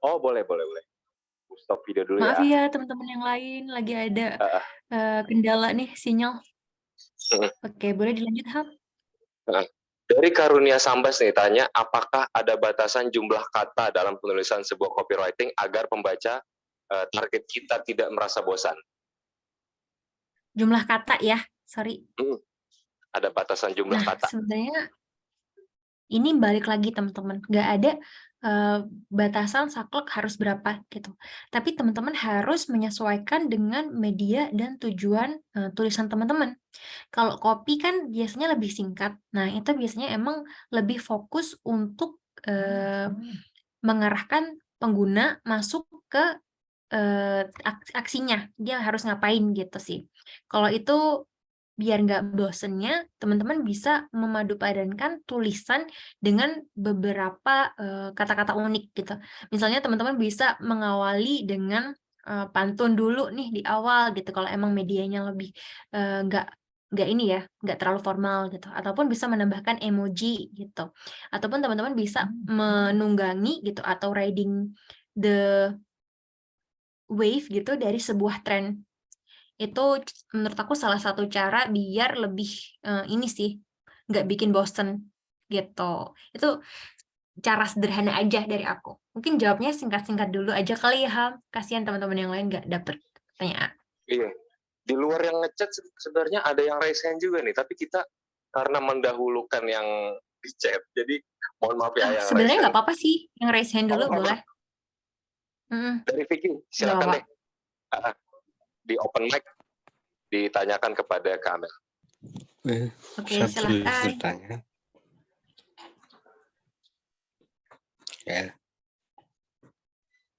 Oh, boleh. Stop video dulu Maaf ya. ya, teman-teman yang lain. Lagi ada kendala nih, sinyal. Oke, boleh dilanjut, Ham? Dari Karunia Sambas nih tanya, apakah ada batasan jumlah kata dalam penulisan sebuah copywriting agar pembaca target kita tidak merasa bosan? Jumlah kata ya, sorry. Ada batasan jumlah Nah, kata. sebenarnya ini balik lagi teman-teman. Nggak ada batasan saklek harus berapa gitu. Tapi teman-teman harus menyesuaikan dengan media dan tujuan tulisan teman-teman. Kalau copy kan biasanya lebih singkat. Nah, itu biasanya emang lebih fokus untuk mengarahkan pengguna masuk ke aksinya. Dia harus ngapain gitu sih. Kalau itu biar nggak bosennya, teman-teman bisa memadupadankan tulisan dengan beberapa kata-kata unik gitu. Misalnya teman-teman bisa mengawali dengan pantun dulu nih di awal gitu. Kalau emang medianya lebih nggak ini ya, nggak terlalu formal gitu. Ataupun bisa menambahkan emoji gitu. Ataupun teman-teman bisa menunggangi gitu atau riding the wave gitu dari sebuah tren. Itu menurut aku salah satu cara biar lebih ini sih nggak bikin bosen gitu. Itu cara sederhana aja dari aku. Mungkin jawabnya singkat-singkat dulu aja kali ya, Ham. Kasihan teman-teman yang lain nggak dapet pertanyaan. Iya. Di luar yang ngechat sebenarnya ada yang raise hand juga nih, tapi kita karena mendahulukan yang di chat, jadi mohon maaf ya yang raise Sebenarnya nggak hand. apa-apa sih, yang raise hand dulu boleh. Dari Vicky, silakan deh. Di open mic ditanyakan kepada Kamel. Oke, silakan. Bertanya.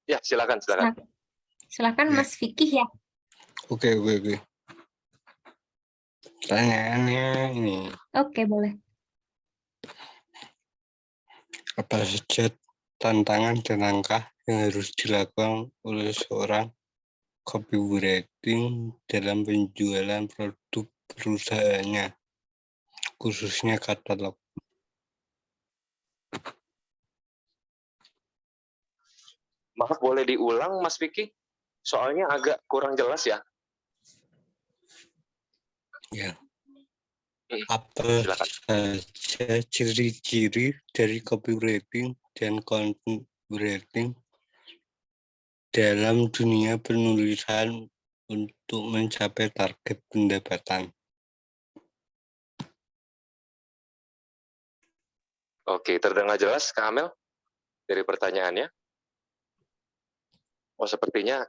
Ya, silakan. Silakan Mas Vicky ya. Oke. Pertanyaannya ini. Oke, boleh. Apa saja tantangan dan langkah yang harus dilakukan oleh seorang copywriting dalam penjualan produk perusahaannya, khususnya katalog? Maaf, boleh diulang Mas Vicky? Soalnya agak kurang jelas ya. Ya. Apa saja ciri-ciri dari copywriting dan content writing dalam dunia penulisan untuk mencapai target pendapatan? Oke, terdengar jelas Kamel dari pertanyaannya? Oh, sepertinya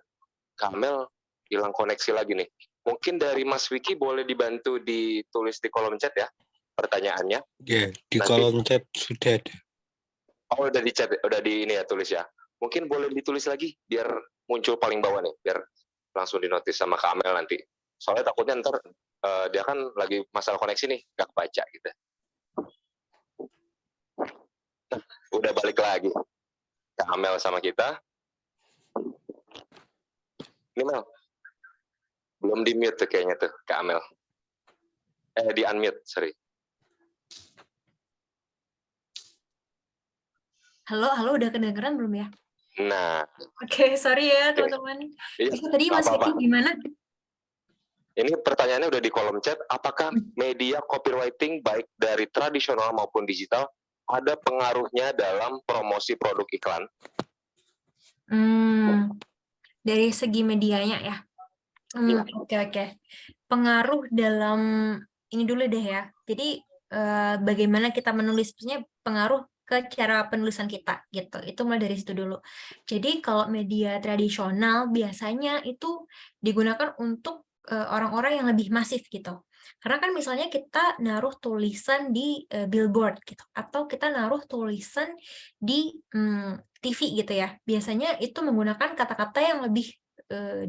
Kamel hilang koneksi lagi nih. Mungkin dari Mas Vicky boleh dibantu ditulis di kolom chat ya pertanyaannya. Ya, di kolom chat sudah ada. Oh, udah di chat, udah di ini ya tulis ya. Mungkin boleh ditulis lagi biar muncul paling bawah nih, biar langsung dinotis sama Kamel nanti. Soalnya takutnya ntar dia kan lagi masalah koneksi nih, nggak kebaca gitu. Nah, udah balik lagi Kamel sama kita. Ini Mel, belum di mute tuh kayaknya tuh Kak Amel. Di unmute, sorry. Halo, udah kedengeran belum ya? Nah. Oke, sorry ya teman-teman. Itu tadi Mas Vicky gimana? Ini pertanyaannya udah di kolom chat. Apakah media copywriting baik dari tradisional maupun digital ada pengaruhnya dalam promosi produk iklan? Dari segi medianya ya. Oke. Pengaruh dalam ini dulu deh ya. Jadi bagaimana kita menulis, maksudnya pengaruh ke cara penulisan kita gitu. Itu mulai dari situ dulu. Jadi kalau media tradisional biasanya itu digunakan untuk orang-orang yang lebih masif gitu. Karena kan misalnya kita naruh tulisan di billboard gitu, atau kita naruh tulisan di TV gitu ya. Biasanya itu menggunakan kata-kata yang lebih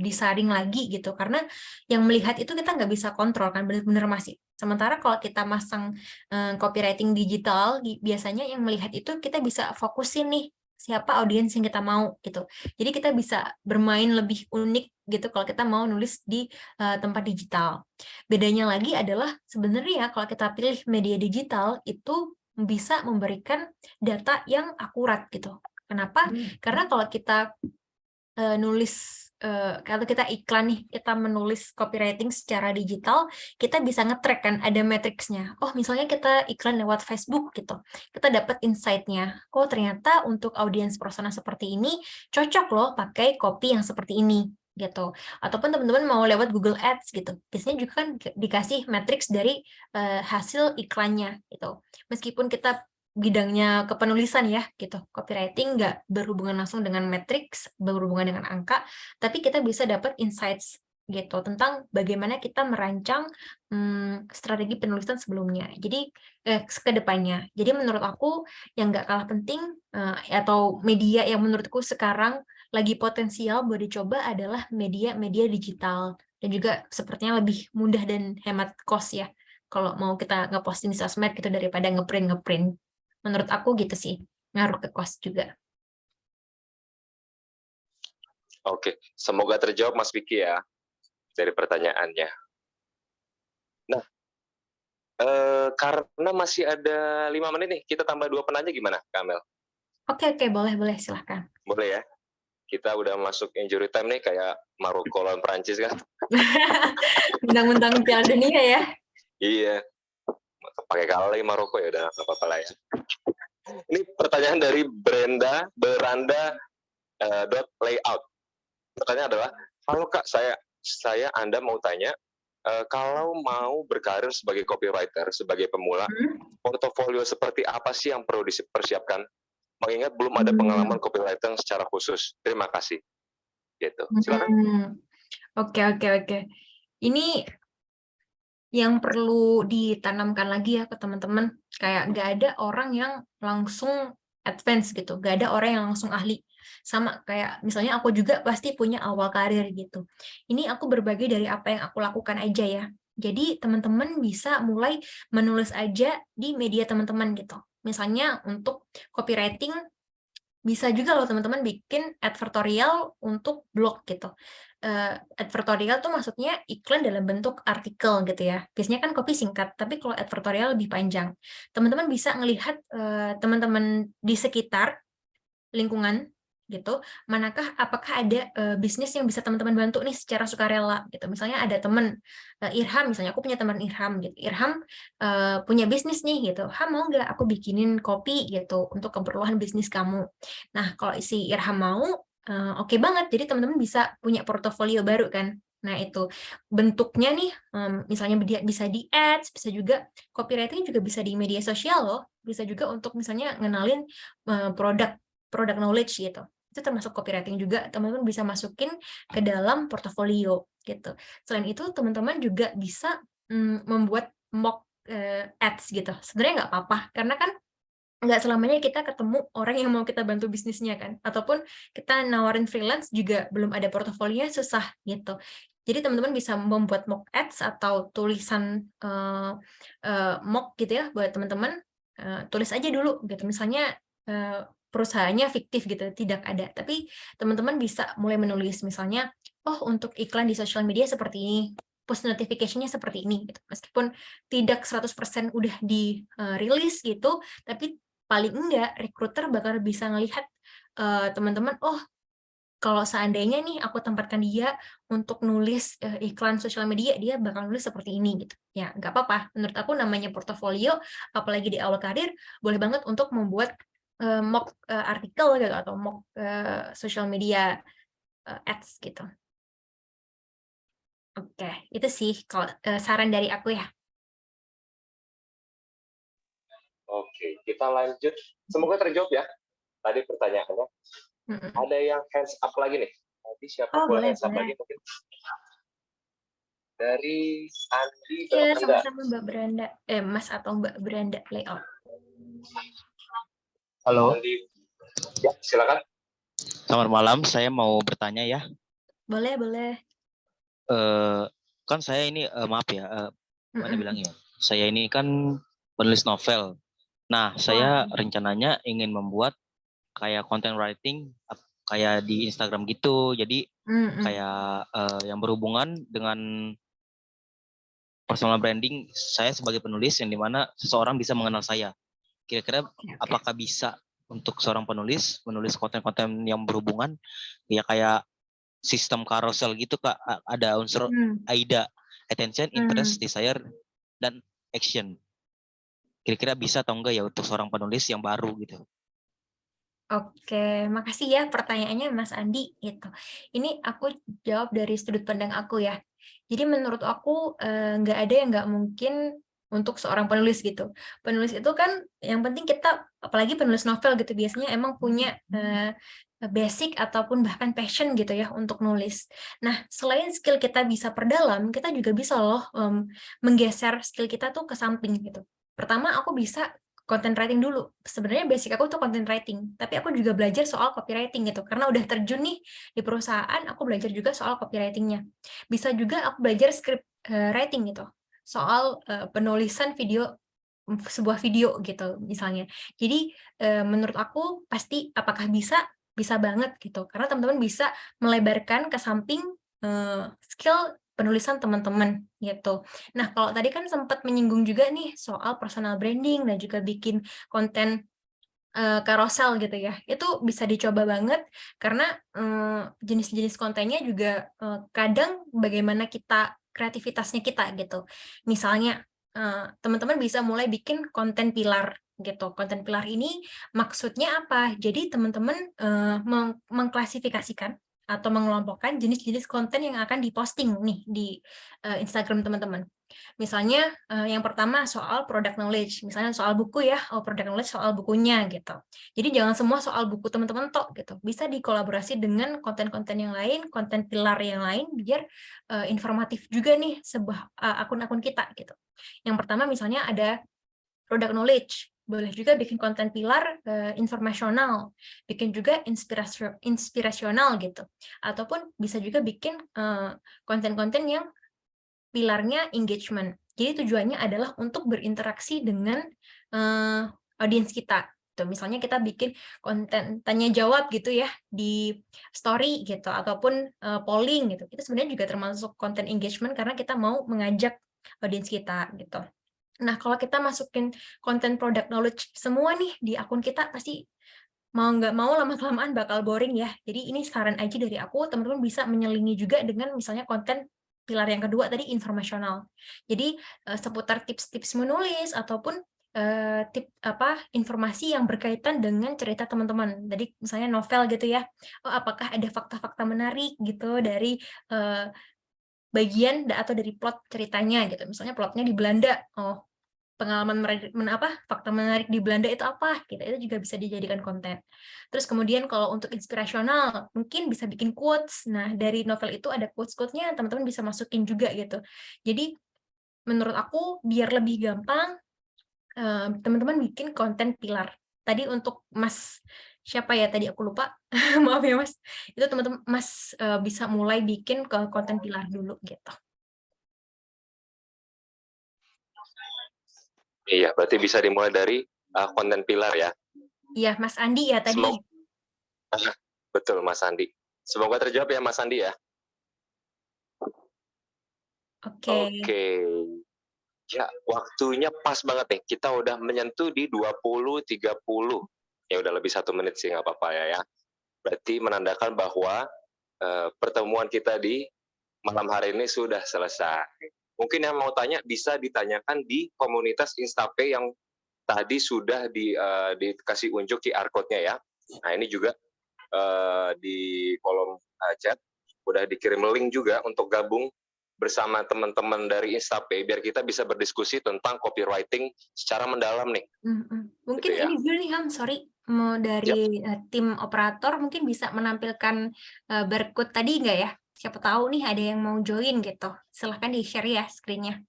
disaring lagi gitu, karena yang melihat itu kita nggak bisa kontrol kan, bener-bener masih. Sementara kalau kita masang copywriting digital, biasanya yang melihat itu kita bisa fokusin nih siapa audiens yang kita mau gitu. Jadi kita bisa bermain lebih unik gitu kalau kita mau nulis di tempat digital. Bedanya lagi adalah sebenarnya kalau kita pilih media digital itu bisa memberikan data yang akurat gitu. Kenapa? Karena kalau kita nulis kalau kita iklan nih, kita menulis copywriting secara digital, kita bisa nge-track kan, ada matriksnya. Oh, misalnya kita iklan lewat Facebook gitu, kita dapat insight-nya. Oh, ternyata untuk audiens persona seperti ini cocok loh pakai copy yang seperti ini gitu. Ataupun teman-teman mau lewat Google Ads gitu, biasanya juga kan dikasih matriks dari hasil iklannya gitu. Meskipun kita bidangnya kepenulisan ya gitu, copywriting nggak berhubungan langsung dengan matriks, berhubungan dengan angka, tapi kita bisa dapat insights gitu tentang bagaimana kita merancang strategi penulisan sebelumnya. Jadi ke depannya. Jadi menurut aku yang nggak kalah penting atau media yang menurutku sekarang lagi potensial buat dicoba adalah media-media digital, dan juga sepertinya lebih mudah dan hemat cost ya kalau mau kita ngeposting di sosmed gitu daripada ngeprint. Menurut aku gitu sih, ngaruh ke cost juga. Oke, semoga terjawab Mas Vicky ya dari pertanyaannya. Nah, karena masih ada 5 menit nih, kita tambah 2 penanya gimana, Kamel? Oke, boleh, silahkan. Boleh ya? Kita udah masuk injury time nih, kayak Maroko lawan Prancis kan? Bentang-bentang Piala Dunia ya? Iya, pakai kalah lagi Maroko ya udah nggak apa-apa lah ya. Ini pertanyaan dari beranda.layout. Pertanyaan adalah, halo Kak, saya Anda mau tanya, kalau mau berkarir sebagai copywriter, sebagai pemula, portofolio seperti apa sih yang perlu dipersiapkan? Mengingat belum ada pengalaman copywriter secara khusus. Terima kasih. Gitu. Silakan. Oke. Ini yang perlu ditanamkan lagi ya ke teman-teman, kayak nggak ada orang yang langsung advance gitu, nggak ada orang yang langsung ahli. Sama kayak misalnya aku juga pasti punya awal karir gitu. Ini aku berbagi dari apa yang aku lakukan aja ya. Jadi teman-teman bisa mulai menulis aja di media teman-teman gitu. Misalnya untuk copywriting, bisa juga loh teman-teman bikin advertorial untuk blog gitu. Advertorial tuh maksudnya iklan dalam bentuk artikel gitu ya. Biasanya kan copy singkat, tapi kalau advertorial lebih panjang. Teman-teman bisa ngelihat teman-teman di sekitar lingkungan gitu, apakah ada bisnis yang bisa teman-teman bantu nih secara sukarela gitu. Misalnya ada teman Irham, misalnya aku punya teman Irham gitu. Irham punya bisnis nih gitu. Ham, mau nggak aku bikinin kopi gitu untuk keperluan bisnis kamu. Nah, kalau si Irham mau, oke banget. Jadi teman-teman bisa punya portofolio baru kan. Nah, itu bentuknya nih, misalnya bisa di ads, bisa juga copywriting juga bisa di media sosial loh. Bisa juga untuk misalnya ngenalin produk knowledge gitu. Itu termasuk copywriting juga, teman-teman bisa masukin ke dalam portofolio gitu. Selain itu, teman-teman juga bisa membuat mock ads gitu. Sebenarnya nggak apa-apa, karena kan nggak selamanya kita ketemu orang yang mau kita bantu bisnisnya kan. Ataupun kita nawarin freelance juga belum ada portofolionya, susah gitu. Jadi teman-teman bisa membuat mock ads atau tulisan mock gitu ya buat teman-teman. Tulis aja dulu gitu. Misalnya perusahaannya fiktif gitu, tidak ada. Tapi teman-teman bisa mulai menulis misalnya, oh untuk iklan di social media seperti ini, push notification-nya seperti ini gitu. Meskipun tidak 100% udah dirilis gitu, tapi paling enggak recruiter bakal bisa ngelihat teman-teman, oh kalau seandainya nih aku tempatkan dia untuk nulis iklan sosial media, dia bakal nulis seperti ini gitu. Ya, nggak apa-apa. Menurut aku namanya portofolio, apalagi di awal karir, boleh banget untuk membuat mock artikel gitu atau mock social media ads gitu. Oke, itu sih kalau saran dari aku ya. Oke, kita lanjut. Semoga terjawab ya tadi pertanyaannya. Ada yang hands up lagi nih. Tadi siapa boleh hands up lagi mungkin? Dari Andi. Iya, sama-sama Mbak Beranda. Mas atau Mbak Beranda layout. Halo. Andi. Ya, silakan. Selamat malam, saya mau bertanya ya. Boleh. Kan saya ini maaf ya, gimana bilangnya? Saya ini kan penulis novel. Nah, saya rencananya ingin membuat kayak content writing kayak di Instagram gitu. Jadi kayak yang berhubungan dengan personal branding saya sebagai penulis, yang dimana seseorang bisa mengenal saya. Kira-kira apakah bisa untuk seorang penulis menulis konten-konten yang berhubungan ya kayak sistem carousel gitu Kak, ada unsur AIDA, attention, interest, desire, dan action. Kira-kira bisa atau enggak ya untuk seorang penulis yang baru gitu? Oke, makasih ya pertanyaannya Mas Andi gitu. Ini aku jawab dari sudut pandang aku ya. Jadi menurut aku nggak ada yang nggak mungkin untuk seorang penulis gitu. Penulis itu kan yang penting kita, apalagi penulis novel gitu, biasanya emang punya basic ataupun bahkan passion gitu ya untuk nulis. Nah, selain skill kita bisa perdalam, kita juga bisa loh menggeser skill kita tuh ke samping gitu. Pertama, aku bisa content writing dulu. Sebenarnya basic aku tuh content writing, tapi aku juga belajar soal copywriting gitu. Karena udah terjun nih di perusahaan, aku belajar juga soal copywritingnya. Bisa juga aku belajar script writing gitu, soal penulisan sebuah video gitu misalnya. Jadi menurut aku pasti apakah bisa banget gitu. Karena teman-teman bisa melebarkan ke samping skill penulisan teman-teman gitu. Nah, kalau tadi kan sempat menyinggung juga nih soal personal branding dan juga bikin konten carousel gitu ya. Itu bisa dicoba banget karena jenis-jenis kontennya juga kadang bagaimana kreativitasnya kita gitu. Misalnya teman-teman bisa mulai bikin konten pilar gitu. Konten pilar ini maksudnya apa? Jadi teman-teman mengklasifikasikan atau mengelompokkan jenis-jenis konten yang akan diposting nih di Instagram teman-teman. Misalnya yang pertama soal product knowledge, misalnya soal buku ya, product knowledge soal bukunya gitu. Jadi jangan semua soal buku teman-teman tok gitu. Bisa dikolaborasi dengan konten-konten yang lain, konten pilar yang lain biar informatif juga nih sebuah akun-akun kita gitu. Yang pertama misalnya ada product knowledge. Boleh juga bikin konten pilar informasional, bikin juga inspirasional gitu. Ataupun bisa juga bikin konten-konten yang pilarnya engagement. Jadi tujuannya adalah untuk berinteraksi dengan audiens kita. Tuh, misalnya kita bikin konten tanya jawab gitu ya di story gitu ataupun polling gitu. Itu sebenarnya juga termasuk konten engagement karena kita mau mengajak audiens kita gitu. Nah, kalau kita masukin konten product knowledge semua nih di akun kita pasti mau nggak mau lama-kelamaan bakal boring ya. Jadi ini saran aja dari aku, teman-teman bisa menyelingi juga dengan misalnya konten pilar yang kedua tadi informasional. Jadi seputar tips-tips menulis ataupun informasi yang berkaitan dengan cerita teman-teman. Jadi misalnya novel gitu ya. Oh, apakah ada fakta-fakta menarik gitu dari bagian atau dari plot ceritanya gitu. Misalnya plotnya di Belanda. Oh, pengalaman fakta menarik di Belanda itu apa gitu, itu juga bisa dijadikan konten. Terus kemudian kalau untuk inspirasional mungkin bisa bikin quotes. Nah dari novel itu ada quotes-quotesnya, teman-teman bisa masukin juga gitu. Jadi menurut aku biar lebih gampang teman-teman bikin konten pilar. Tadi untuk Mas siapa ya tadi aku lupa maaf ya Mas, itu teman-teman Mas bisa mulai bikin ke konten pilar dulu gitu. Iya, berarti bisa dimulai dari konten pilar ya. Iya, Mas Andi ya tadi. Betul, Mas Andi. Semoga terjawab ya, Mas Andi ya. Oke. Ya, waktunya pas banget nih. Kita udah menyentuh di 20.30. Ya udah lebih 1 menit sih, nggak apa-apa ya. Berarti menandakan bahwa pertemuan kita di malam hari ini sudah selesai. Mungkin yang mau tanya bisa ditanyakan di komunitas Instapay yang tadi sudah dikasih unjuk QR code-nya ya. Nah ini juga di kolom chat udah dikirim link juga untuk gabung bersama teman-teman dari Instapay biar kita bisa berdiskusi tentang copywriting secara mendalam nih. Mungkin gitu ya. Ini dulu nih Ham, sorry, mau dari tim operator mungkin bisa menampilkan barcode tadi nggak ya? Siapa tahu nih ada yang mau join gitu. Silahkan di-share ya screen-nya.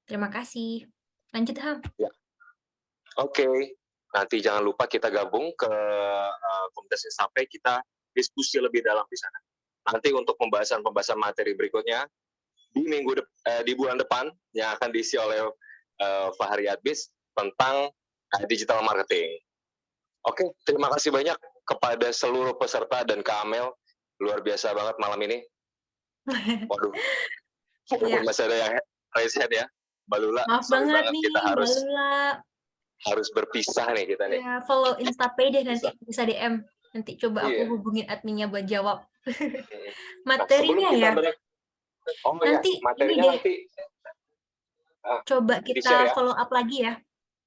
Terima kasih. Lanjut Ham. Ya. Oke. Nanti jangan lupa kita gabung ke komunitas Instapay, kita diskusi lebih dalam di sana. Nanti untuk pembahasan materi berikutnya di bulan depan yang akan diisi oleh Fahri Adbis tentang digital marketing. Oke, terima kasih banyak kepada seluruh peserta dan Kak Amel. Luar biasa banget malam ini. Waduh. Ya. Masih ada yang raise hand ya. Mbak Lula, maaf banget nih, kita harus berpisah nih kita nih. Ya, follow Instapay deh nanti bisa DM. Nanti coba aku hubungin adminnya buat jawab. Materinya ya. Nanti materinya nanti coba kita follow up lagi ya,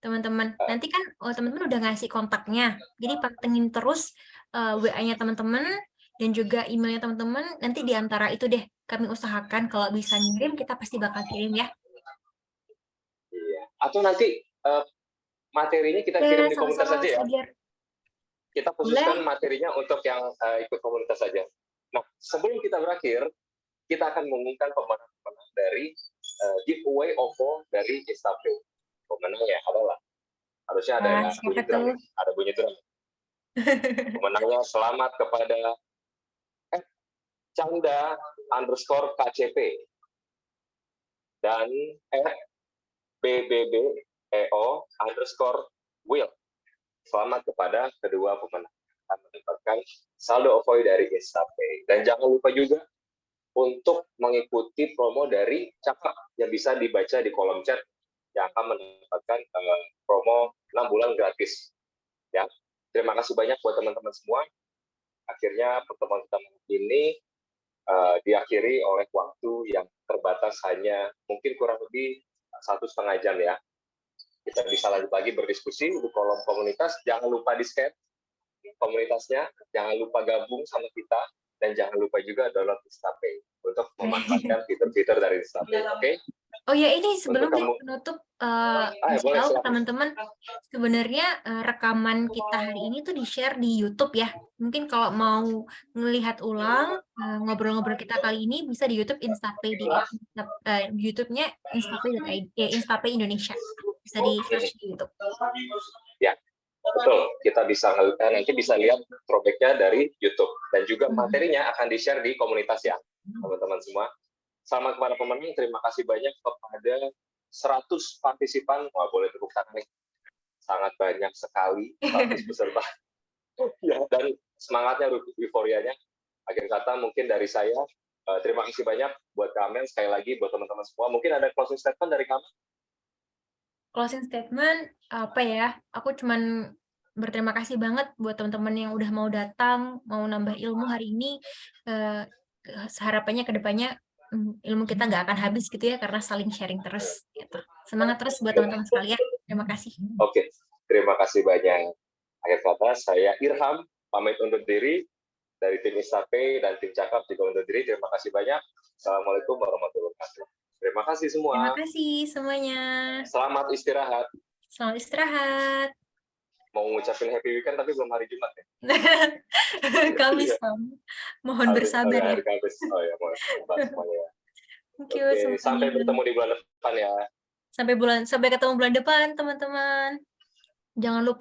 teman-teman. Nanti kan teman-teman udah ngasih kontaknya. Jadi pantengin terus WA-nya teman-teman dan juga emailnya teman-teman. Nanti di antara itu deh kami usahakan kalau bisa ngirim kita pasti bakal kirim ya. Iya. Atau nanti materinya kita kirim di komunitas saja ya. Kita khususkan materinya untuk yang ikut komunitas saja. Nah, sebelum kita berakhir, kita akan mengumumkan pemenang dari giveaway OVO dari Instapay. Pemenangnya adalah harusnya ada bunyi drum. Ada bunyi drum. Pemenangnya selamat kepada Canda_KCP dan BBBEO_Will. Selamat kepada kedua pemenang akan mendapatkan saldo OVO dari Instapay. Dan jangan lupa juga untuk mengikuti promo dari Cakap yang bisa dibaca di kolom chat yang akan mendapatkan promo 6 bulan gratis. Ya, terima kasih banyak buat teman-teman semua. Akhirnya pertemuan kita ini diakhiri oleh waktu yang terbatas hanya mungkin kurang lebih 1,5 jam ya. kita bisa lanjut lagi berdiskusi di kolom komunitas. Jangan lupa di-share komunitasnya, jangan lupa gabung sama kita, dan jangan lupa juga download Instapay untuk memanfaatkan fitur-fitur dari Instapay. Oke? Oh ya, ini sebelum Untuk kamu- penutup, boleh, tahu ke silakan. teman-teman, sebenarnya rekaman kita hari ini tuh di-share di YouTube ya. Mungkin kalau mau melihat ulang ngobrol-ngobrol kita kali ini bisa di YouTube Instapay di YouTube-nya Instapay.id, Instapay Indonesia. Bisa di-search di YouTube. Ya, betul. Kita bisa nanti bisa lihat throwback-nya dari YouTube, dan juga materinya akan di-share di komunitas ya, teman-teman semua. Sama kepada pemenang, terima kasih banyak kepada 100 partisipan. Wah, boleh tepuk tangan nih. Sangat banyak sekali 100 peserta. Ya, dan semangatnya, euforianya. Akhir kata mungkin dari saya, terima kasih banyak buat Kamel, sekali lagi buat teman-teman semua. Mungkin ada closing statement dari Kamel? Closing statement apa ya? Aku cuman berterima kasih banget buat teman-teman yang udah mau datang, mau nambah ilmu hari ini. Harapannya ke depannya ilmu kita nggak akan habis gitu ya, karena saling sharing terus gitu. Semangat terus buat teman-teman sekalian. Terima kasih. Oke, terima kasih banyak. Akhir kata saya Irham pamit undur diri, dari tim Instapay dan tim Cakap juga undur diri. Terima kasih banyak. Assalamualaikum warahmatullahi wabarakatuh. Terima kasih semua. Terima kasih semuanya. Selamat istirahat. Selamat istirahat. Mau ngucapin happy weekend tapi belum hari Jumat ya. Kamis, mohon bersabar ya. Hari Kamis. Oh ya, mohon bersabar semuanya. Thank you Oke, semuanya. sampai bertemu di bulan depan ya. Sampai ketemu bulan depan, teman-teman. Jangan lupa